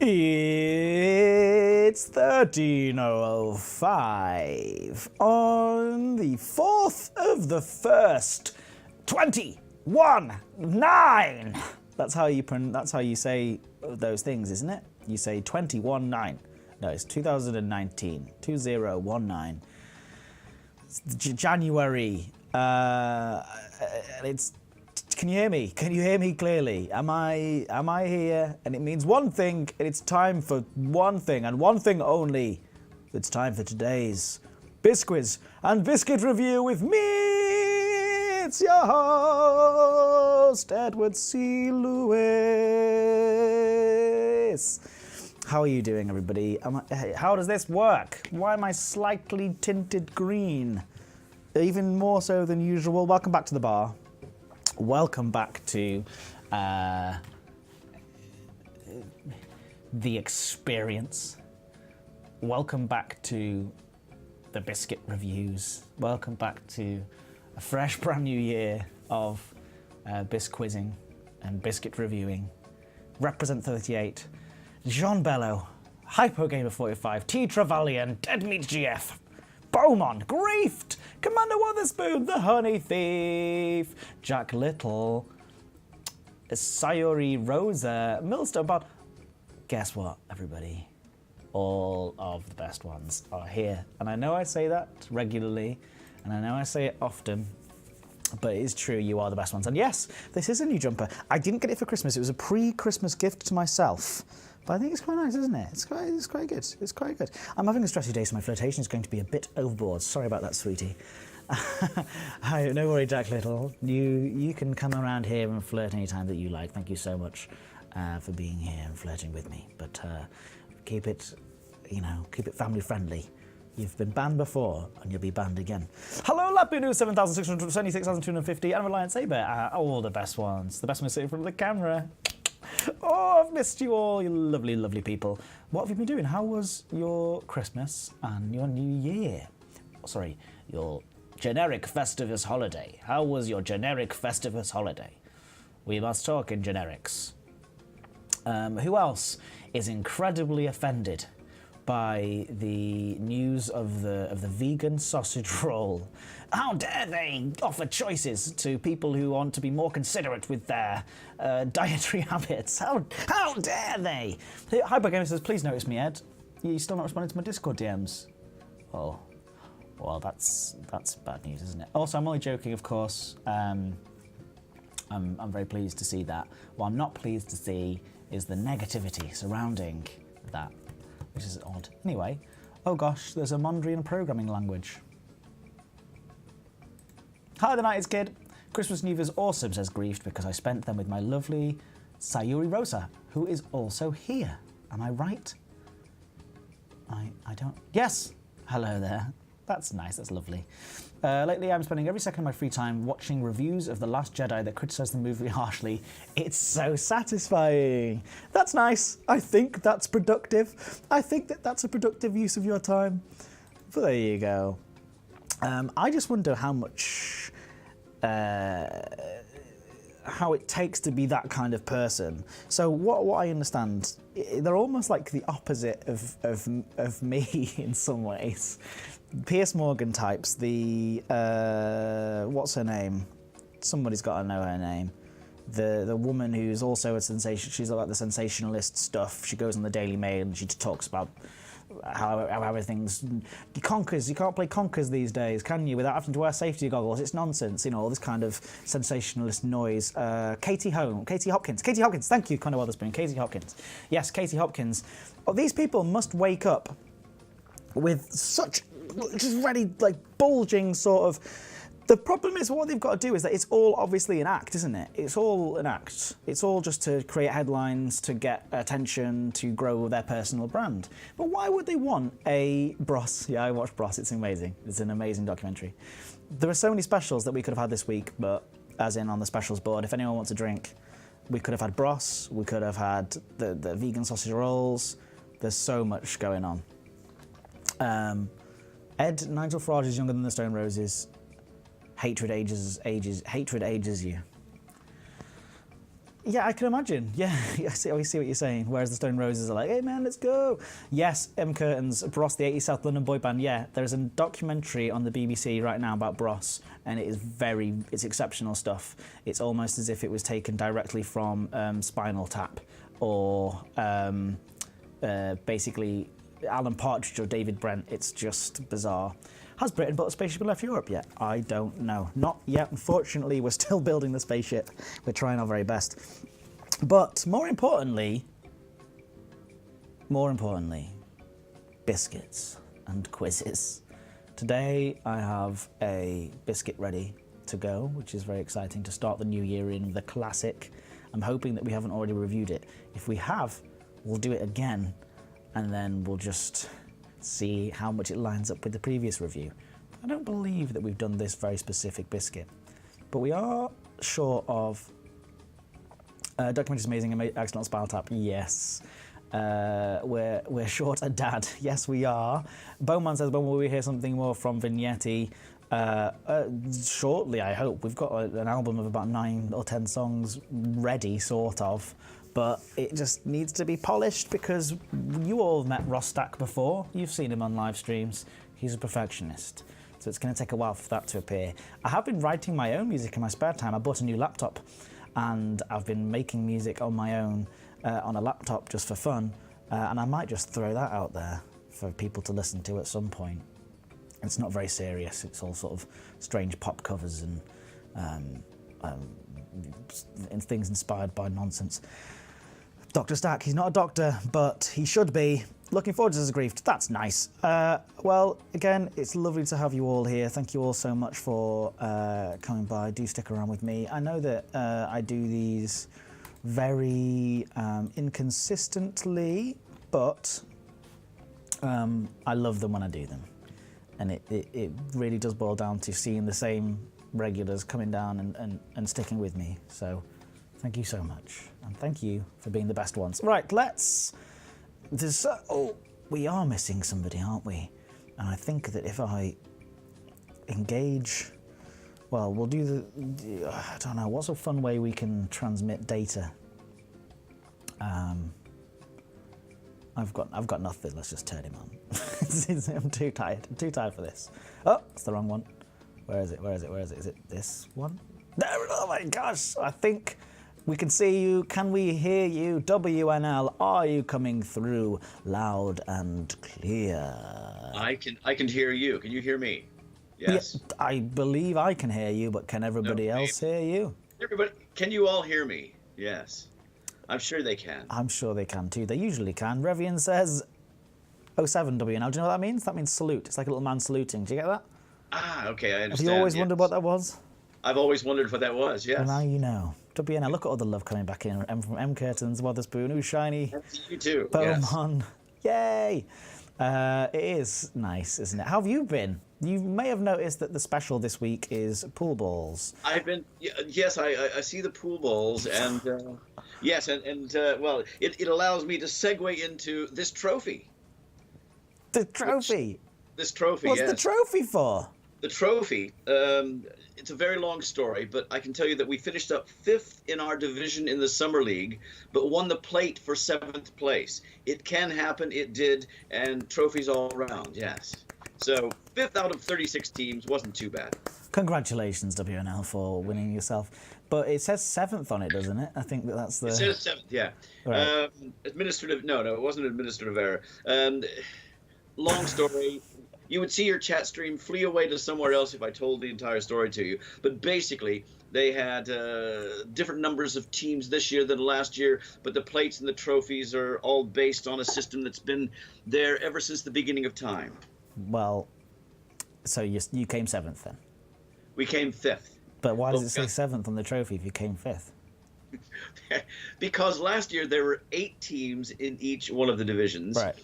It's 13:05 on the 4th of the 1st, 2019. That's how you say those things, isn't it? You say 219. No, it's 2019. 2019. It's January. It's. Can you hear me? Can you hear me clearly? Am I here? And it means one thing, and it's time for one thing, and one thing only. It's time for today's Bisquiz and Biscuit review with me. It's your host, Edward C. Lewis. How are you doing, everybody? How does this work? Why am I slightly tinted green? Even more so than usual. Welcome back to the bar. Welcome back to the experience. Welcome back to the Biscuit reviews. Welcome back to a fresh, brand new year of Bisquizzing and Biscuit reviewing. Represent 38, Jean Bello, HypoGamer45, T. Trevelyan, Dead Meat GF, Beaumont, Griefed, Commander Wotherspoon, The Honey Thief, Jack Little, Sayori Rosa, Millstone Pod. Guess what, everybody? All of the best ones are here. And I know I say that regularly, and I know I say it often, but it is true, you are the best ones. And yes, this is a new jumper. I didn't get it for Christmas. It was a pre-Christmas gift to myself. But I think it's quite nice, isn't it? It's quite good. It's quite good. I'm having a stressy day, so my flirtation is going to be a bit overboard. Sorry about that, sweetie. Hi, no worry, Jack Little. You can come around here and flirt anytime that you like. Thank you so much for being here and flirting with me. But keep it family friendly. You've been banned before, and you'll be banned again. Hello, Lapinu 7626,250, and Reliant Saber. All the best ones. The best ones sitting in front of the camera. Oh, I've missed you all, you lovely, lovely people. What have you been doing? How was your Christmas and your New Year? Sorry, your generic Festivus holiday. How was your generic Festivus holiday? We must talk in generics. Who else is incredibly offended by the news of the vegan sausage roll? How dare they offer choices to people who want to be more considerate with their dietary habits? How dare they? Hypergamer says, please notice me, Ed. You're still not responding to my Discord DMs. Oh, well, that's bad news, isn't it? Also, I'm only joking, of course. I'm very pleased to see that. What I'm not pleased to see is the negativity surrounding that, which is odd. Anyway, oh gosh, there's a Mondrian programming language. Hi, the 90s kid. Christmas and New Year's awesome, says Griefed, because I spent them with my lovely Sayuri Rosa, who is also here. Am I right? I don't... Yes! Hello there. That's nice, that's lovely. Lately, I'm spending every second of my free time watching reviews of The Last Jedi that criticize the movie harshly. It's so satisfying. That's nice. I think that's productive. I think that's a productive use of your time. But there you go. I just wonder how much... how it takes to be that kind of person. So what I understand, they're almost like the opposite of me in some ways. Piers Morgan types, the what's her name? Somebody's got to know her name. The woman who's also a sensation. She's like the sensationalist stuff. She goes on the Daily Mail and she talks about how everything's conkers. You can't play conkers these days, can you? Without having to wear safety goggles. It's nonsense. You know, all this kind of sensationalist noise. Katie Hopkins. Thank you, Connor Wotherspoon. Katie Hopkins. Yes, Katie Hopkins. Oh, these people must wake up with such just really like bulging sort of. The problem is what they've got to do is that it's all obviously an act, isn't it? It's all an act. It's all just to create headlines, to get attention, to grow their personal brand. But why would they want a Bros? Yeah, I watched Bros. It's amazing. It's an amazing documentary. There are so many specials that we could have had this week, but as in on the specials board, if anyone wants a drink, we could have had Bros. We could have had the vegan sausage rolls. There's so much going on. Nigel Farage is younger than the Stone Roses. Hatred ages you. Yeah, I can imagine. Yeah, I see what you're saying. Whereas the Stone Roses are like, hey man, let's go. Yes, M. Curtains, Bros, the 80s South London boy band. Yeah, there's a documentary on the BBC right now about Bros, and it's exceptional stuff. It's almost as if it was taken directly from Spinal Tap or basically Alan Partridge or David Brent. It's just bizarre. Has Britain built a spaceship and left Europe yet? I don't know. Not yet. Unfortunately, we're still building the spaceship. We're trying our very best. But more importantly, biscuits and quizzes. Today, I have a biscuit ready to go, which is very exciting to start the new year in the classic. I'm hoping that we haven't already reviewed it. If we have, we'll do it again, and then we'll just see how much it lines up with the previous review. I don't believe that we've done this very specific biscuit, but we are short of Documentary's amazing, excellent Spinal Tap. Yes. We're short a dad. Yes, we are. Bowman says, when will we hear something more from Vignetti? Shortly, I hope. We've got an album of about 9 or 10 songs ready, sort of. But it just needs to be polished because you all met Ross Stack before. You've seen him on live streams. He's a perfectionist. So it's going to take a while for that to appear. I have been writing my own music in my spare time. I bought a new laptop and I've been making music on my own on a laptop just for fun. And I might just throw that out there for people to listen to at some point. It's not very serious. It's all sort of strange pop covers and things inspired by nonsense. Dr. Stack, he's not a doctor, but he should be. Looking forward to his grief. That's nice. Well, again, it's lovely to have you all here. Thank you all so much for coming by. Do stick around with me. I know that I do these very inconsistently, but I love them when I do them. And it really does boil down to seeing the same regulars coming down and sticking with me. So thank you so much. And thank you for being the best ones. Right, we are missing somebody, aren't we? And I think that if I engage, well, we'll do I don't know, what's a fun way we can transmit data? I've got nothing, let's just turn him on. I'm too tired for this. Oh, it's the wrong one. Where is it? Is it this one? There, oh my gosh, I think we can see you. Can we hear you? WNL, are you coming through loud and clear? I can hear you. Can you hear me? Yes. Yeah, I believe I can hear you, but can everybody else hear you? Everybody, can you all hear me? Yes. I'm sure they can. I'm sure they can too. They usually can. Revian says 07WNL. Do you know what that means? That means salute. It's like a little man saluting. Do you get that? Ah, okay, I understand. Have you always wondered what that was? I've always wondered what that was, yes. Well, now you know. WNL, look at all the love coming back in. From M. Curtains, Wotherspoon, Ooh Shiny. You too, Bowman. Yes. Yay! It is nice, isn't it? How have you been? You may have noticed that the special this week is pool balls. I've been, yes, I see the pool balls, and yes, and well, it allows me to segue into this trophy. The trophy? This trophy, What's yes. the trophy for? The trophy, it's a very long story, but I can tell you that we finished up 5th in our division in the Summer League, but won the plate for 7th place. It can happen, it did, and trophies all around, yes. So 5th out of 36 teams wasn't too bad. Congratulations, WNL, for winning yourself. But it says 7th on it, doesn't it? I think that's the... It says 7th, yeah. Right. Administrative, no, it wasn't an administrative error. Long story. You would see your chat stream flee away to somewhere else if I told the entire story to you. But basically, they had different numbers of teams this year than last year, but the plates and the trophies are all based on a system that's been there ever since the beginning of time. Well, so you came 7th then? We came 5th. But why does it say 7th on the trophy if you came 5th? Because last year there were 8 teams in each one of the divisions, right.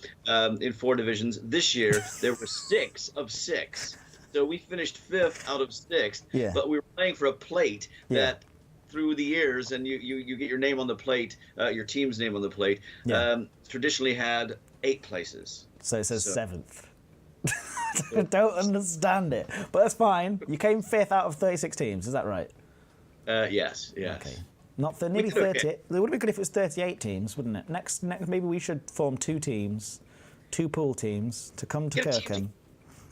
In 4 divisions. This year there were 6 of 6, so we finished 5th out of 6th. Yeah. But we were playing for a plate that, through the years, and you get your name on the plate, your team's name on the plate. Traditionally had 8 places. So it says 7th. I don't understand it, but that's fine. You came 5th out of 36 teams. Is that right? Yes. Okay. Not for nearly could, 30. okay. It would be good if it was 38 teams, wouldn't it? Next, maybe we should form 2 teams, 2 pool teams to come to Kirkham.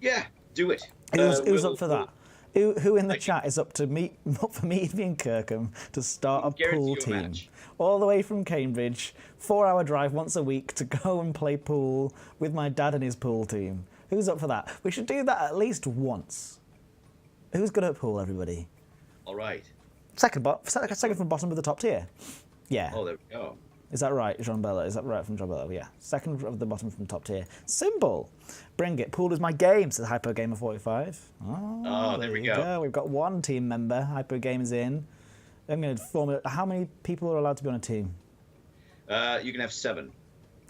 Yeah, do it. Who's up for that? Who in the chat is up for me to be in Kirkham to start a pool team? Match. All the way from Cambridge, 4-hour drive once a week to go and play pool with my dad and his pool team. Who's up for that? We should do that at least once. Who's good at pool, everybody? All right. Second from bottom of the top tier. Yeah. Oh, there we go. Is that right, Jean Bella? Is that right from Jean Bella? Yeah. Second of the bottom from top tier. Symbol. Bring it. Pool is my game, says Hypo Gamer 45. Oh, there we go. We've got 1 team member. Hypo Gamer's in. I'm going to form it. How many people are allowed to be on a team? You can have 7.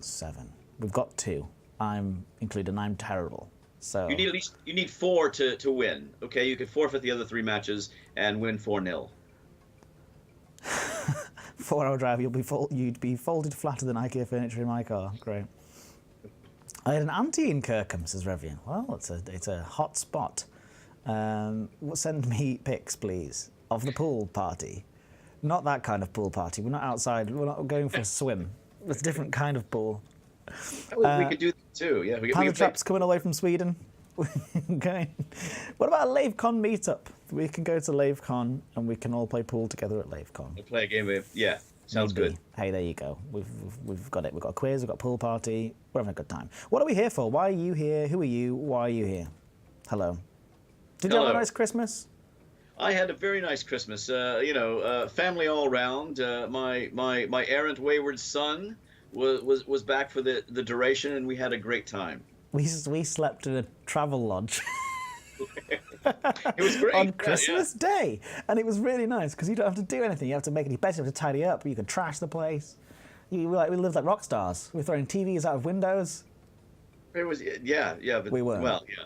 7. We've got 2. I'm included, and I'm terrible. So you need 4 to win. Okay, you could forfeit the other 3 matches and win 4-0. 4-hour drive, you'd be folded flatter than IKEA furniture in my car. Great. I had an auntie in Kirkham, says Revian. Well, it's a hot spot. Send me pics, please, of the pool party. Not that kind of pool party. We're not outside. We're not going for a swim. It's a different kind of pool. We could do that too. Yeah, we Panda could Trap's coming away from Sweden. Okay. What about a LaveCon meetup? We can go to LaveCon and we can all play pool together at LaveCon. We'll play a game of sounds Maybe. good. Hey, there you go. We've got it. We've got a quiz. We've got a pool party. We're having a good time. What are we here for? Why are you here? Who are you? Why are you here? Hello. Did you have a nice Christmas? I had a very nice Christmas. Family all round. My errant wayward son was back for the duration, and we had a great time. We slept in a travel lodge. It was great. On Christmas Day. And it was really nice because you don't have to do anything. You have to make any beds, you have to tidy up, you can trash the place. We lived like rock stars. We were throwing TVs out of windows. It was, but we were. Well, yeah.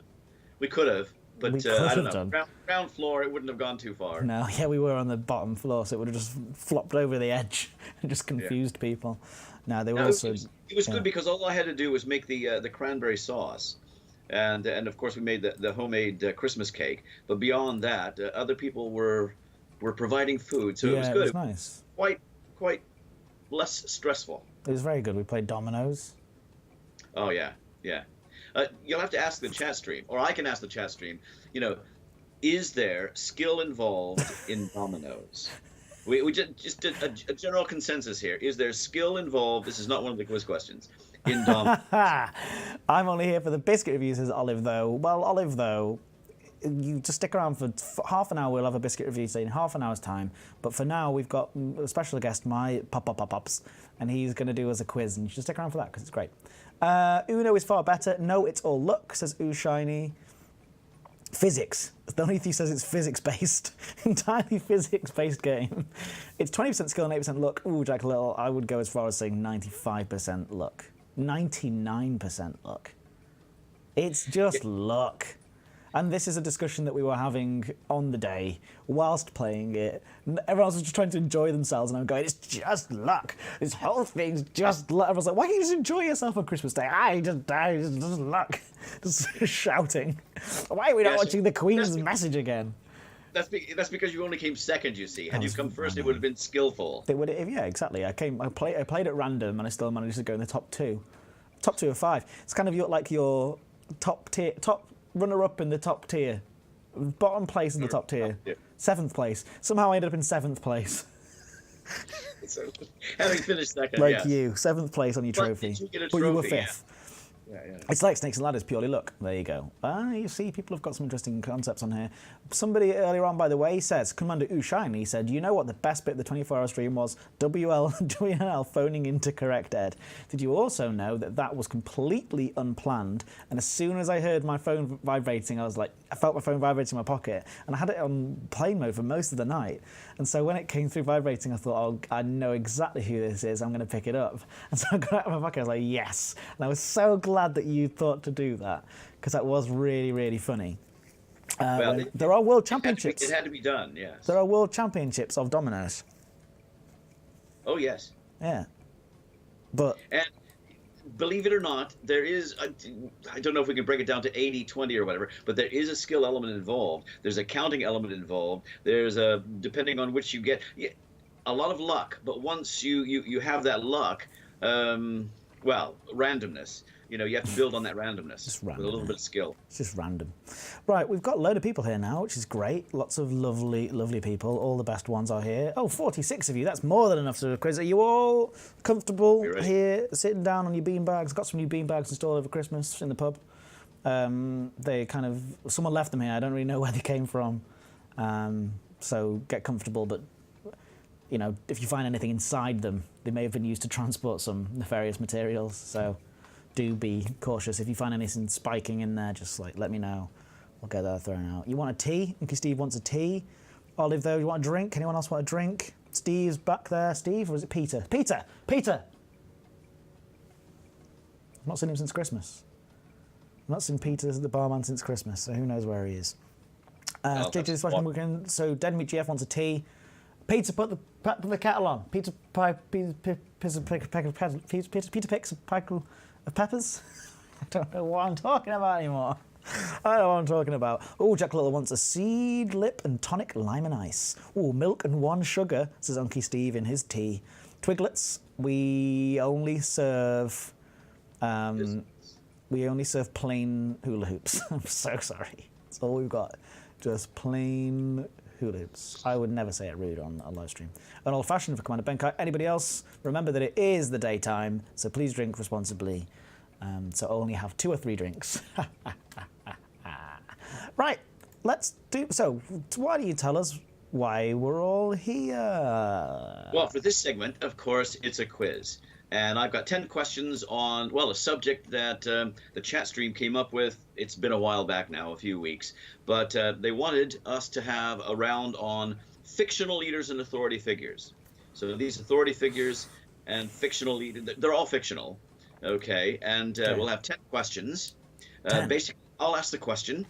We could have, but We could I don't have know. done. Ground floor, it wouldn't have gone too far. No, yeah, we were on the bottom floor, so it would have just flopped over the edge and just confused people. No, they were also... It was good because all I had to do was make the cranberry sauce. And of course we made the homemade Christmas cake. But beyond that, other people were providing food, so it was good. It was nice. Quite less stressful. It was very good. We played dominoes. Oh yeah. You'll have to ask the chat stream, or I can ask the chat stream. Is there skill involved in dominoes? We just did a general consensus here. Is there skill involved? This is not one of the quiz questions. In dominoes. I'm only here for the biscuit review, says Olive, though. Well, Olive, though, you just stick around for half an hour. We'll have a biscuit review in half an hour's time. But for now, we've got a special guest, my Pop-Ups, and he's going to do us a quiz. And you should stick around for that because it's great. Uno is far better. No, it's all luck, says Ooh Shiny. Physics. The only thing says it's physics-based. Entirely physics-based game. It's 20% skill and 8% luck. Ooh, Jack Little, I would go as far as saying 95% luck. 99% luck. It's just luck. And this is a discussion that we were having on the day whilst playing it. Everyone was just trying to enjoy themselves, and I'm going, it's just luck. This whole thing's just luck. Everyone's like, why can't you just enjoy yourself on Christmas Day? It's just luck. Just shouting. Why are we not watching the Queen's message again? That's because you only came second, you see. Had you come first, it would have been skillful. It would, yeah, exactly. I played at random, and I still managed to go in the top 2. Top 2 of 5. It's kind of like your top runner-up in the top tier. Bottom place in the top tier. 7th place. Somehow I ended up in 7th place. So, having finished second, you. 7th place on your trophy. Did you get a But you were trophy? 5th. Yeah. It's like Snakes and Ladders, purely luck. There you go. You see, people have got some interesting concepts on here. Somebody earlier on, by the way, says, Commander Ushine, he said, you know what the best bit of the 24-hour stream was? WNL phoning in to correct Ed. Did you also know that was completely unplanned? And as soon as I heard my phone vibrating, I felt my phone vibrating in my pocket, and I had it on plane mode for most of the night. And so when it came through vibrating, I thought, oh, I know exactly who this is. I'm going to pick it up. And so I got it out of my pocket. I was like, yes. And I was so glad that you thought to do that, because that was really, really funny. There are world championships. It had to be done, yes. There are world championships of dominoes. Oh, yes. Yeah. But... And believe it or not, there is, I don't know if we can break it down to 80-20 or whatever, but there is a skill element involved. There's a counting element involved. There's a, depending on which you get. a lot of luck, but once you have that luck, well, randomness. You have to build on that randomness with a little bit of skill. It's just random. Right, we've got a load of people here now, which is great. Lots of lovely, lovely people. All the best ones are here. Oh, 46 of you. That's more than enough to do a quiz. Are you all comfortable here, sitting down on your beanbags? Got some new beanbags installed over Christmas in the pub. They kind of... Someone left them here. I don't really know where they came from. So get comfortable, but... if you find anything inside them, they may have been used to transport some nefarious materials, so... Do be cautious. If you find anything spiking in there, just let me know. We'll get that thrown out. You want a tea? Okay, Steve wants a tea. Olive, though, you want a drink? Anyone else want a drink? Steve's back there. Steve, or is it Peter? Peter! Peter! I've not seen him since Christmas. I've not seen Peter, the barman, since Christmas, so who knows where he is. JJ's watching weekend. So Dead Meat GF wants a tea. Peter, put the kettle on. Peter picks a pack of peppers? I don't know what I'm talking about anymore. I don't know what I'm talking about. Oh, Jack Little wants a seed lip and tonic lime and ice. Oh, milk and 1 sugar, says Unky Steve in his tea. Twiglets, we only serve plain hula hoops. I'm so sorry. That's all we've got. Just plain hula hoops. I would never say it rude on a live stream. An old fashioned for Commander Benkai. Anybody else? Remember that it is the daytime, so please drink responsibly. So only have 2 or 3 drinks. Right, let's do... So, why do you tell us why we're all here? Well, for this segment, of course, it's a quiz. And I've got 10 questions on, well, a subject that the chat stream came up with. It's been a while back now, a few weeks. But they wanted us to have a round on fictional leaders and authority figures. So these authority figures and fictional leaders, they're all fictional. Okay, and we'll have 10 questions. 10. Basically, I'll ask the question.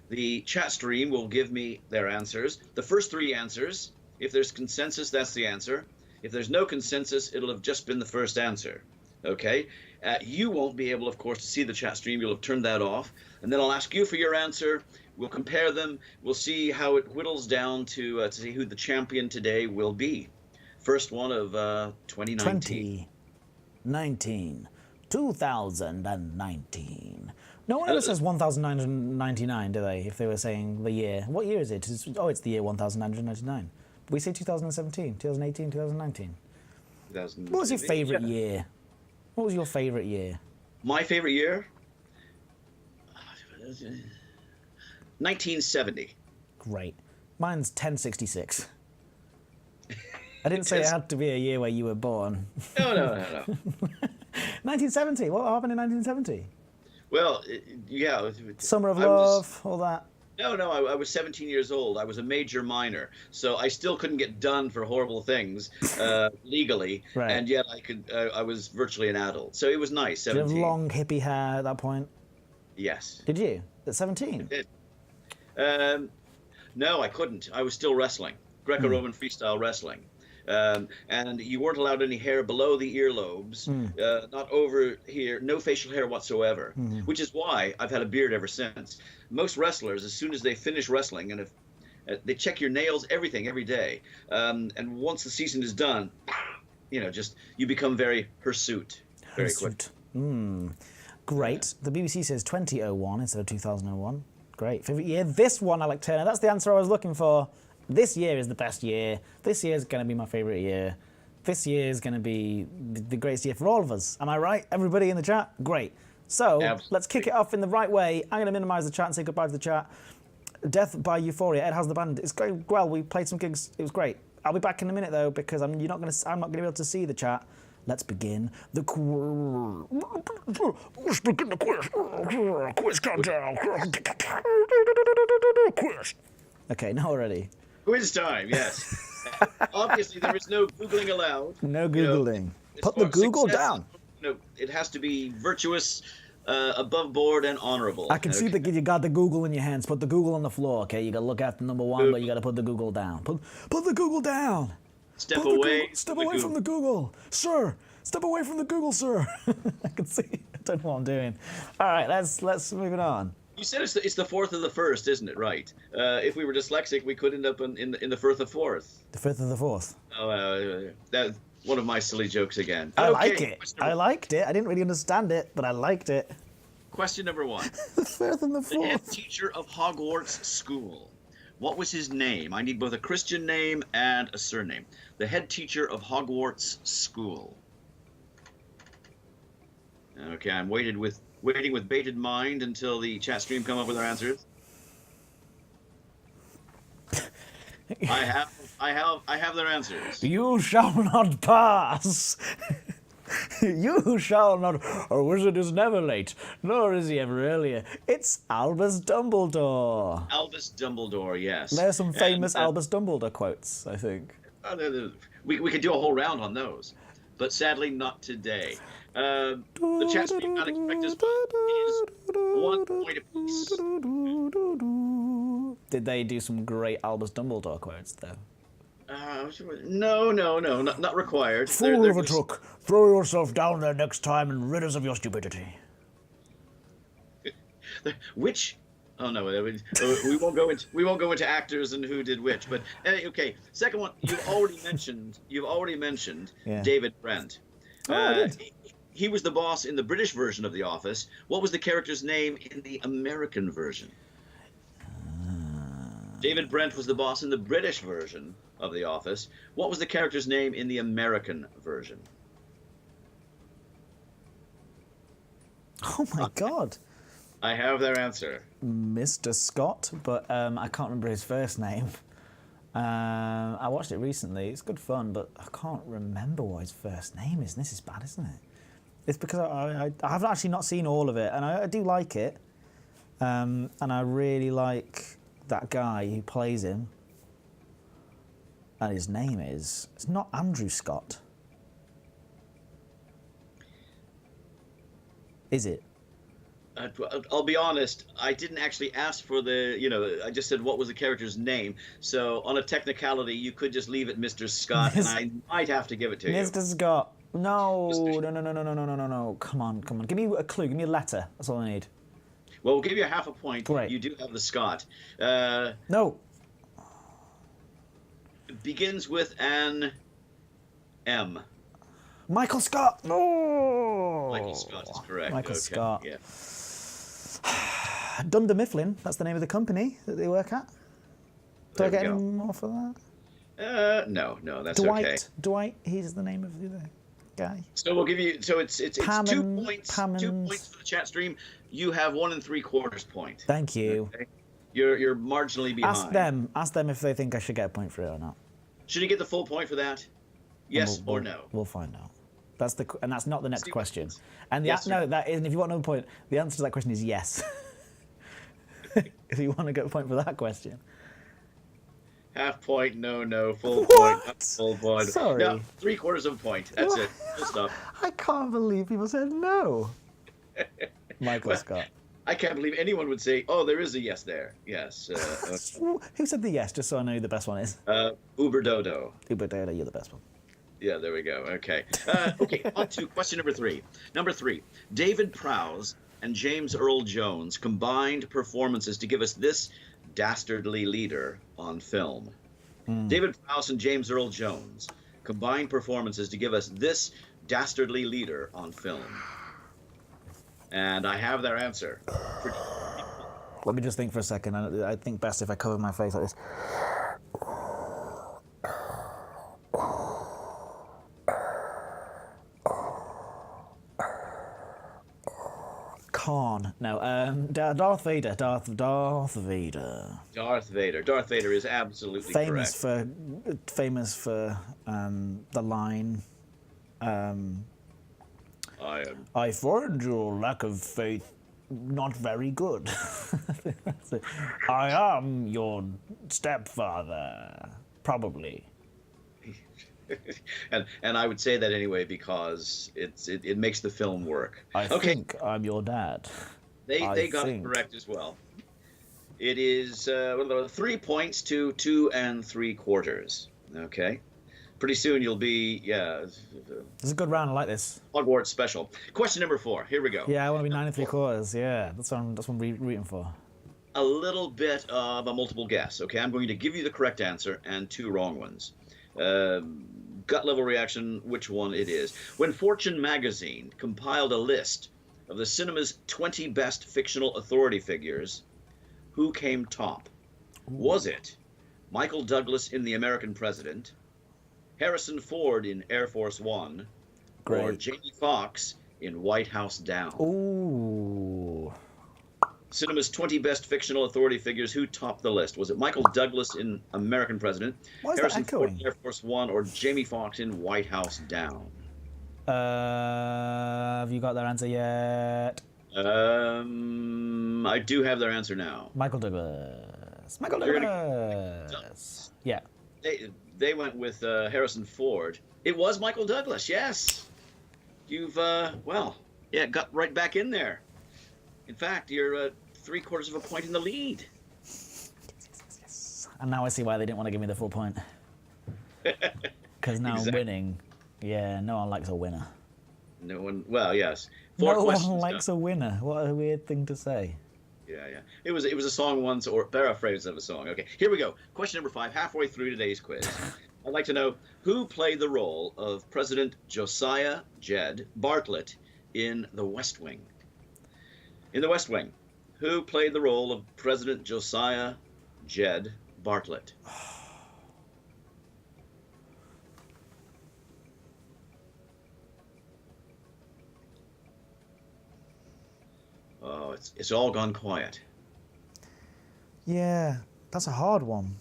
The chat stream will give me their answers. The first 3 answers, if there's consensus, that's the answer. If there's no consensus, it'll have just been the first answer. Okay? You won't be able, of course, to see the chat stream. You'll have turned that off. And then I'll ask you for your answer. We'll compare them. We'll see how it whittles down to see who the champion today will be. First one of 2019. 2019. No one ever says 1999, do they, if they were saying the year? What year is it? It's the year 1999. We say 2017, 2018, 2019. What was your favourite year? What was your favourite year? My favourite year? 1970. Great. Mine's 1066. I didn't say it had to be a year where you were born. No. 1970. What happened in 1970? Well, yeah. Summer of Love, all that. No, I was 17 years old. I was a major minor, so I still couldn't get done for horrible things legally, right. And yet I was virtually an adult. So it was nice. 17. Did you have long hippie hair at that point? Yes. Did you? At 17? I did. No, I couldn't. I was still wrestling, Greco-Roman freestyle wrestling. And you weren't allowed any hair below the earlobes, not over here, no facial hair whatsoever, which is why I've had a beard ever since. Most wrestlers, as soon as they finish wrestling, and if they check your nails, everything, every day, and once the season is done, you become very hirsute very quick. Great. The BBC says 2001 instead of 2001. Great. Favorite year? This one, Alec Turner. That's the answer I was looking for. This year is the best year. This year is going to be my favourite year. This year is going to be the greatest year for all of us. Am I right? Everybody in the chat? Great. So Let's kick it off in the right way. I'm going to minimise the chat and say goodbye to the chat. Death by Euphoria. Ed, how's the band? It's going well. We played some gigs. It was great. I'll be back in a minute though because I'm not going to be able to see the chat. Let's begin the quiz. Let's begin the quiz. Quiz countdown. Quiz. Okay, now we're ready. Quiz time, yes. Obviously, there is no Googling allowed. No Googling. Put the Google down. No, it has to be virtuous, above board, and honorable. I can see that you got the Google in your hands. Put the Google on the floor, okay? You got to look after number one, but you got to put the Google down. Put the Google down. Step away from the Google. Sir, step away from the Google, sir. I can see. I don't know what I'm doing. All right, let's move it on. You said it's the fourth of the first, isn't it? Right. If we were dyslexic, we could end up in the firth of fourth. The fifth of the fourth. Oh, that's one of my silly jokes again. I Okay, like it. I liked it. I didn't really understand it, but I liked it. Question number 1. The fifth and the The head fourth. teacher of Hogwarts School. What was his name? I need both a Christian name and a surname. The head teacher of Hogwarts School. Okay, I'm waiting with bated mind until the chat stream come up with their answers. I have their answers. You shall not pass. You shall not. A wizard is never late, nor is he ever earlier. It's Albus Dumbledore. Albus Dumbledore, yes. There's some famous And, Albus Dumbledore quotes, I think. we could do a whole round on those, but sadly not today. The chat stream not expect us, but is 1 point apiece. Did they do some great Albus Dumbledore quotes, though? No, not required. Fool of a Took, throw yourself down there next time and rid us of your stupidity. Which? Oh no, we won't go into actors and who did which. But okay, second one, you've already mentioned Yeah. David Brent. Oh, I did. He was the boss in the British version of The Office. What was the character's name in the American version? David Brent was the boss in the British version of The Office. What was the character's name in the American version? Oh my God. I have their answer. Mr. Scott, but I can't remember his first name. I watched it recently. It's good fun, but I can't remember what his first name is. And this is bad, isn't it? It's because I have actually not seen all of it, and I do like it. And I really like that guy who plays him. And his name is... It's not Andrew Scott. Is it? I'll be honest, I didn't actually ask for I just said what was the character's name. So on a technicality, you could just leave it Mr. Scott, and I might have to give it to you. Mr. Scott. No. No. Come on. Give me a clue. Give me a letter. That's all I need. Well, we'll give you half a point. Great. You do have the Scott. No. Begins with an M. Michael Scott. No. Michael Scott is correct. Michael Okay, Scott. Yeah. Dunder Mifflin. That's the name of the company that they work at. Do There I we get go. any more for that? No, that's Dwight. okay. Dwight. He's the name of the guy. So we'll give you. So it's 2 Pammons- points. Pammons. 2 points for the chat stream. You have 1 3/4 point. Thank you. Okay. You're marginally behind. Ask them if they think I should get a point for it or not. Should you get the full point for that? Yes or no? We'll find out. That's not the next See what question. happens. And Yes, sir. that isn't. If you want another point, the answer to that question is yes. If you want to get a point for that question. Half point, no, full What? point, not full point. Sorry. No, 3/4 of a point. That's it. Full stop. I can't believe people said no. Michael Scott. I can't believe anyone would say, "Oh, there is a yes there." Yes. Who said the yes? Just so I know who the best one is. Uber Dodo. Uber Data, you're the best one. Yeah, there we go. Okay. Okay, on to question number 3. Number 3. David Prowse and James Earl Jones combined performances to give us this dastardly leader on film. David Prowse and James Earl Jones combined performances to give us this dastardly leader on film. And I have their answer. Let me just think for a second. I think best if I cover my face like this. Khan. No, Darth Vader. Darth Vader. Darth Vader. Darth Vader is absolutely Famous correct. for the line. I find your lack of faith not very good. That's it. I am your stepfather, probably. and I would say that anyway because it makes the film work. I Okay, think I'm your dad. they got it think. correct as well. It is 3 points to 2 3/4. Okay. Pretty soon you'll be, This is a good round. I like this. Hogwarts special. Question number 4. Here we go. Yeah, I want to be 9 3/4. Yeah, that's what I'm rooting for. A little bit of a multiple guess. Okay, I'm going to give you the correct answer and 2 wrong ones. Gut level reaction, which one it is. When Fortune magazine compiled a list of the cinema's 20 best fictional authority figures, who came top? Was it Michael Douglas in The American President, Harrison Ford in Air Force One, or Jamie Foxx in White House Down? Ooh. Cinema's 20 best fictional authority figures, who topped the list? Was it Michael Douglas in American President, Harrison Ford in Air Force One, or Jamie Foxx in White House Down? Have you got their answer yet? I do have their answer now. Michael Douglas. Michael Douglas. Yeah. They went with Harrison Ford. It was Michael Douglas, yes. You've, got right back in there. In fact, you're 3/4 of a point in the lead. Yes. And now I see why they didn't want to give me the full point. Because now I'm winning. Yeah, no one likes a winner. No one, well, yes. No one likes a winner. What a weird thing to say. Yeah. It was a song once, or paraphrase of a song. Okay, here we go. Question number 5, halfway through today's quiz. I'd like to know who played the role of President Josiah Jed Bartlett in The West Wing. In The West Wing, who played the role of President Josiah Jed Bartlett? Oh, it's all gone quiet. Yeah, that's a hard one.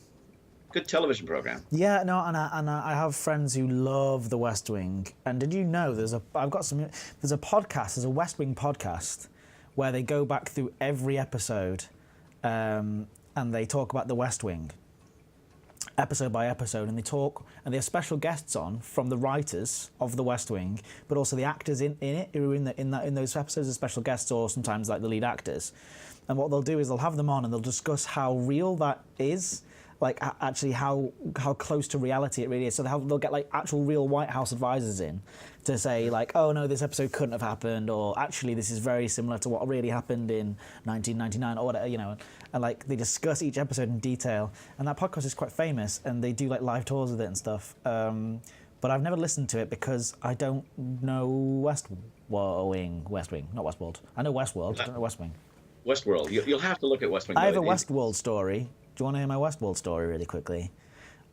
Good television program. Yeah, no, and I have friends who love The West Wing. And did you know there's a podcast, there's a West Wing podcast where they go back through every episode and they talk about The West Wing, episode by episode, and they have special guests on from the writers of The West Wing, but also the actors in it who are in those episodes as special guests, or sometimes like the lead actors. And what they'll do is they'll have them on and they'll discuss how real that is, like actually how close to reality it really is. So they'll get like actual real White House advisors in to say like, oh no, this episode couldn't have happened, or actually this is very similar to what really happened in 1999 or whatever, and like they discuss each episode in detail. And that podcast is quite famous, and they do like live tours with it and stuff. But I've never listened to it because I don't know West Wing, not Westworld. I know Westworld, I don't know West Wing. Westworld. You'll have to look at West Wing. I have a Westworld story. Do you want to hear my Westworld story really quickly?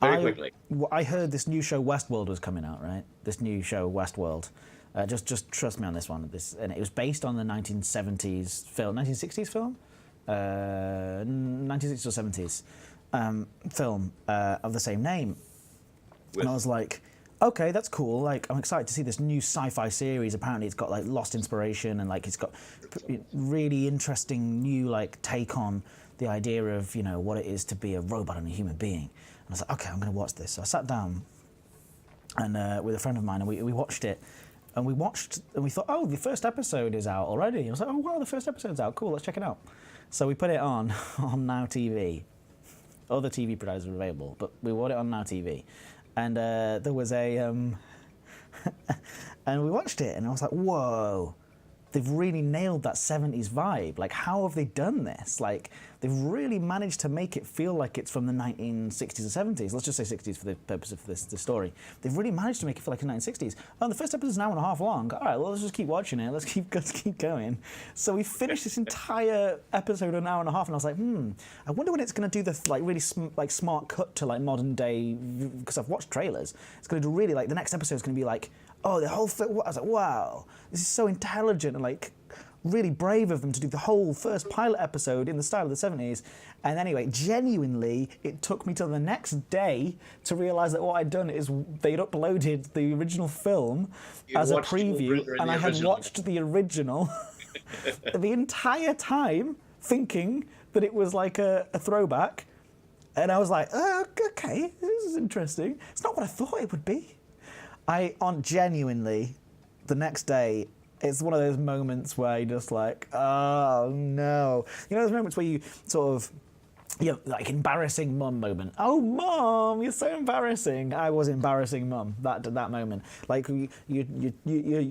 Very quickly. I heard this new show Westworld was coming out, right? This new show Westworld. Just trust me on this one. And it was based on the 1970s film, 1960s film, 1960s or 70s film of the same name. And I was like, okay, that's cool. Like, I'm excited to see this new sci-fi series. Apparently, it's got like lost inspiration, and like it's got really interesting new like take on the idea of what it is to be a robot and a human being. And I was like, okay, I'm going to watch this. So I sat down and with a friend of mine, and we watched it. And we thought, oh, the first episode is out already. And I was like, oh wow, the first episode's out. Cool, let's check it out. So we put it on Now TV. Other TV providers are available, but we watched it on Now TV. And there was and we watched it, and I was like, whoa, they've really nailed that 70s vibe. Like, how have they done this? Like, they've really managed to make it feel like it's from the 1960s or 70s. Let's just say 60s for the purpose of this story. They've really managed to make it feel like the 1960s. Oh, the first episode is an hour and a half long. All right, well, let's just keep watching it. Let's keep going. So we finished this entire episode in an hour and a half, and I was like, I wonder when it's going to do the like really smart cut to like modern day, because I've watched trailers. It's going to do really like the next episode is going to be like, oh, the whole thing. I was like, wow, this is so intelligent and like really brave of them to do the whole first pilot episode in the style of the 70s. And anyway, genuinely, it took me till the next day to realise that what I'd done is they'd uploaded the original film as a preview, and I had watched the original the entire time thinking that it was like a throwback. And I was like, oh, okay, this is interesting. It's not what I thought it would be. Genuinely, the next day, it's one of those moments where you're just like, oh no. You know those moments where you sort of Yeah, like embarrassing mum moment. Oh, mum, you're so embarrassing. I was embarrassing mum that moment. Like you're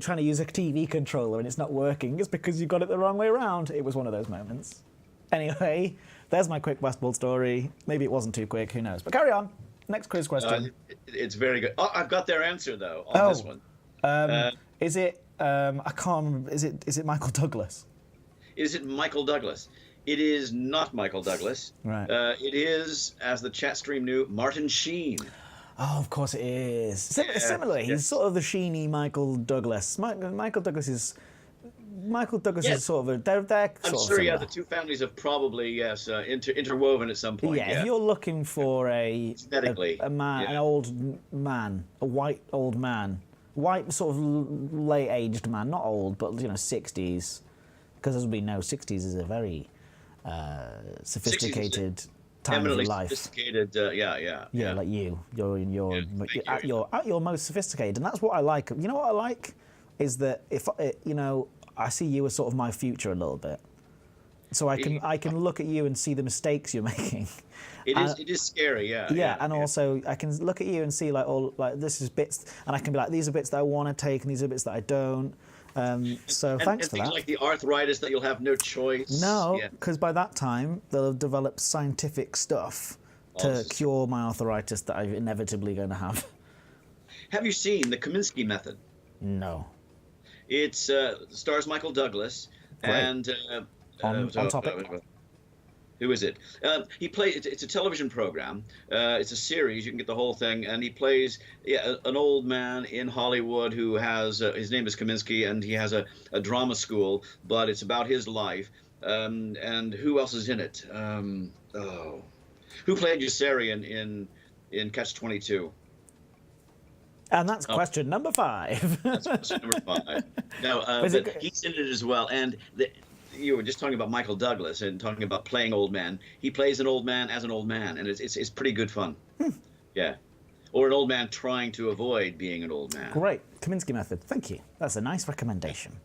trying to use a TV controller and it's not working. It's because you got it the wrong way around. It was one of those moments. Anyway, there's my quick basketball story. Maybe it wasn't too quick. Who knows? But carry on. Next quiz question. It's very good. Oh, I've got their answer though on this one. Is it? I can't remember. Is it Michael Douglas? Is it Michael Douglas? It is not Michael Douglas. Right. It is, as the chat stream knew, Martin Sheen. Oh, of course it is. Similarly, he's sort of the sheeny Michael Douglas. Michael Douglas is sort of they're I'm sort sure, of yeah, similar. the two families have probably, interwoven at some point. Yeah, if you're looking for a Genetically, man, an old man, a white old man, white sort of late-aged man, not old, but 60s, because as we know, 60s is a very sophisticated time of life. Sophisticated, yeah. Like you, you're in your thank you. at your most sophisticated, and that's what I like. You know what I like is that if I see you as sort of my future a little bit, so I can look at you and see the mistakes you're making. It is scary, yeah. Yeah, and also I can look at you and see this is bits, and I can be like, these are bits that I want to take, and these are bits that I don't. So thanks for things that. like the arthritis that you'll have no choice. No, because by that time they'll have developed scientific stuff to cure my arthritis that I'm inevitably going to have. Have you seen the Kaminsky method? No. It stars Michael Douglas. Great. And on topic. Who is it? He plays. It's a television program. It's a series. You can get the whole thing. And he plays an old man in Hollywood who has his name is Kaminsky, and he has a drama school. But it's about his life. And who else is in it? Who played Yossarian in Catch-22? And that's question number 5. That's question number 5. No, he's in it as well. And you were just talking about Michael Douglas and talking about playing old man. He plays an old man as an old man, and it's pretty good fun. Yeah. Or an old man trying to avoid being an old man. Great. Kaminsky method. Thank you. That's a nice recommendation.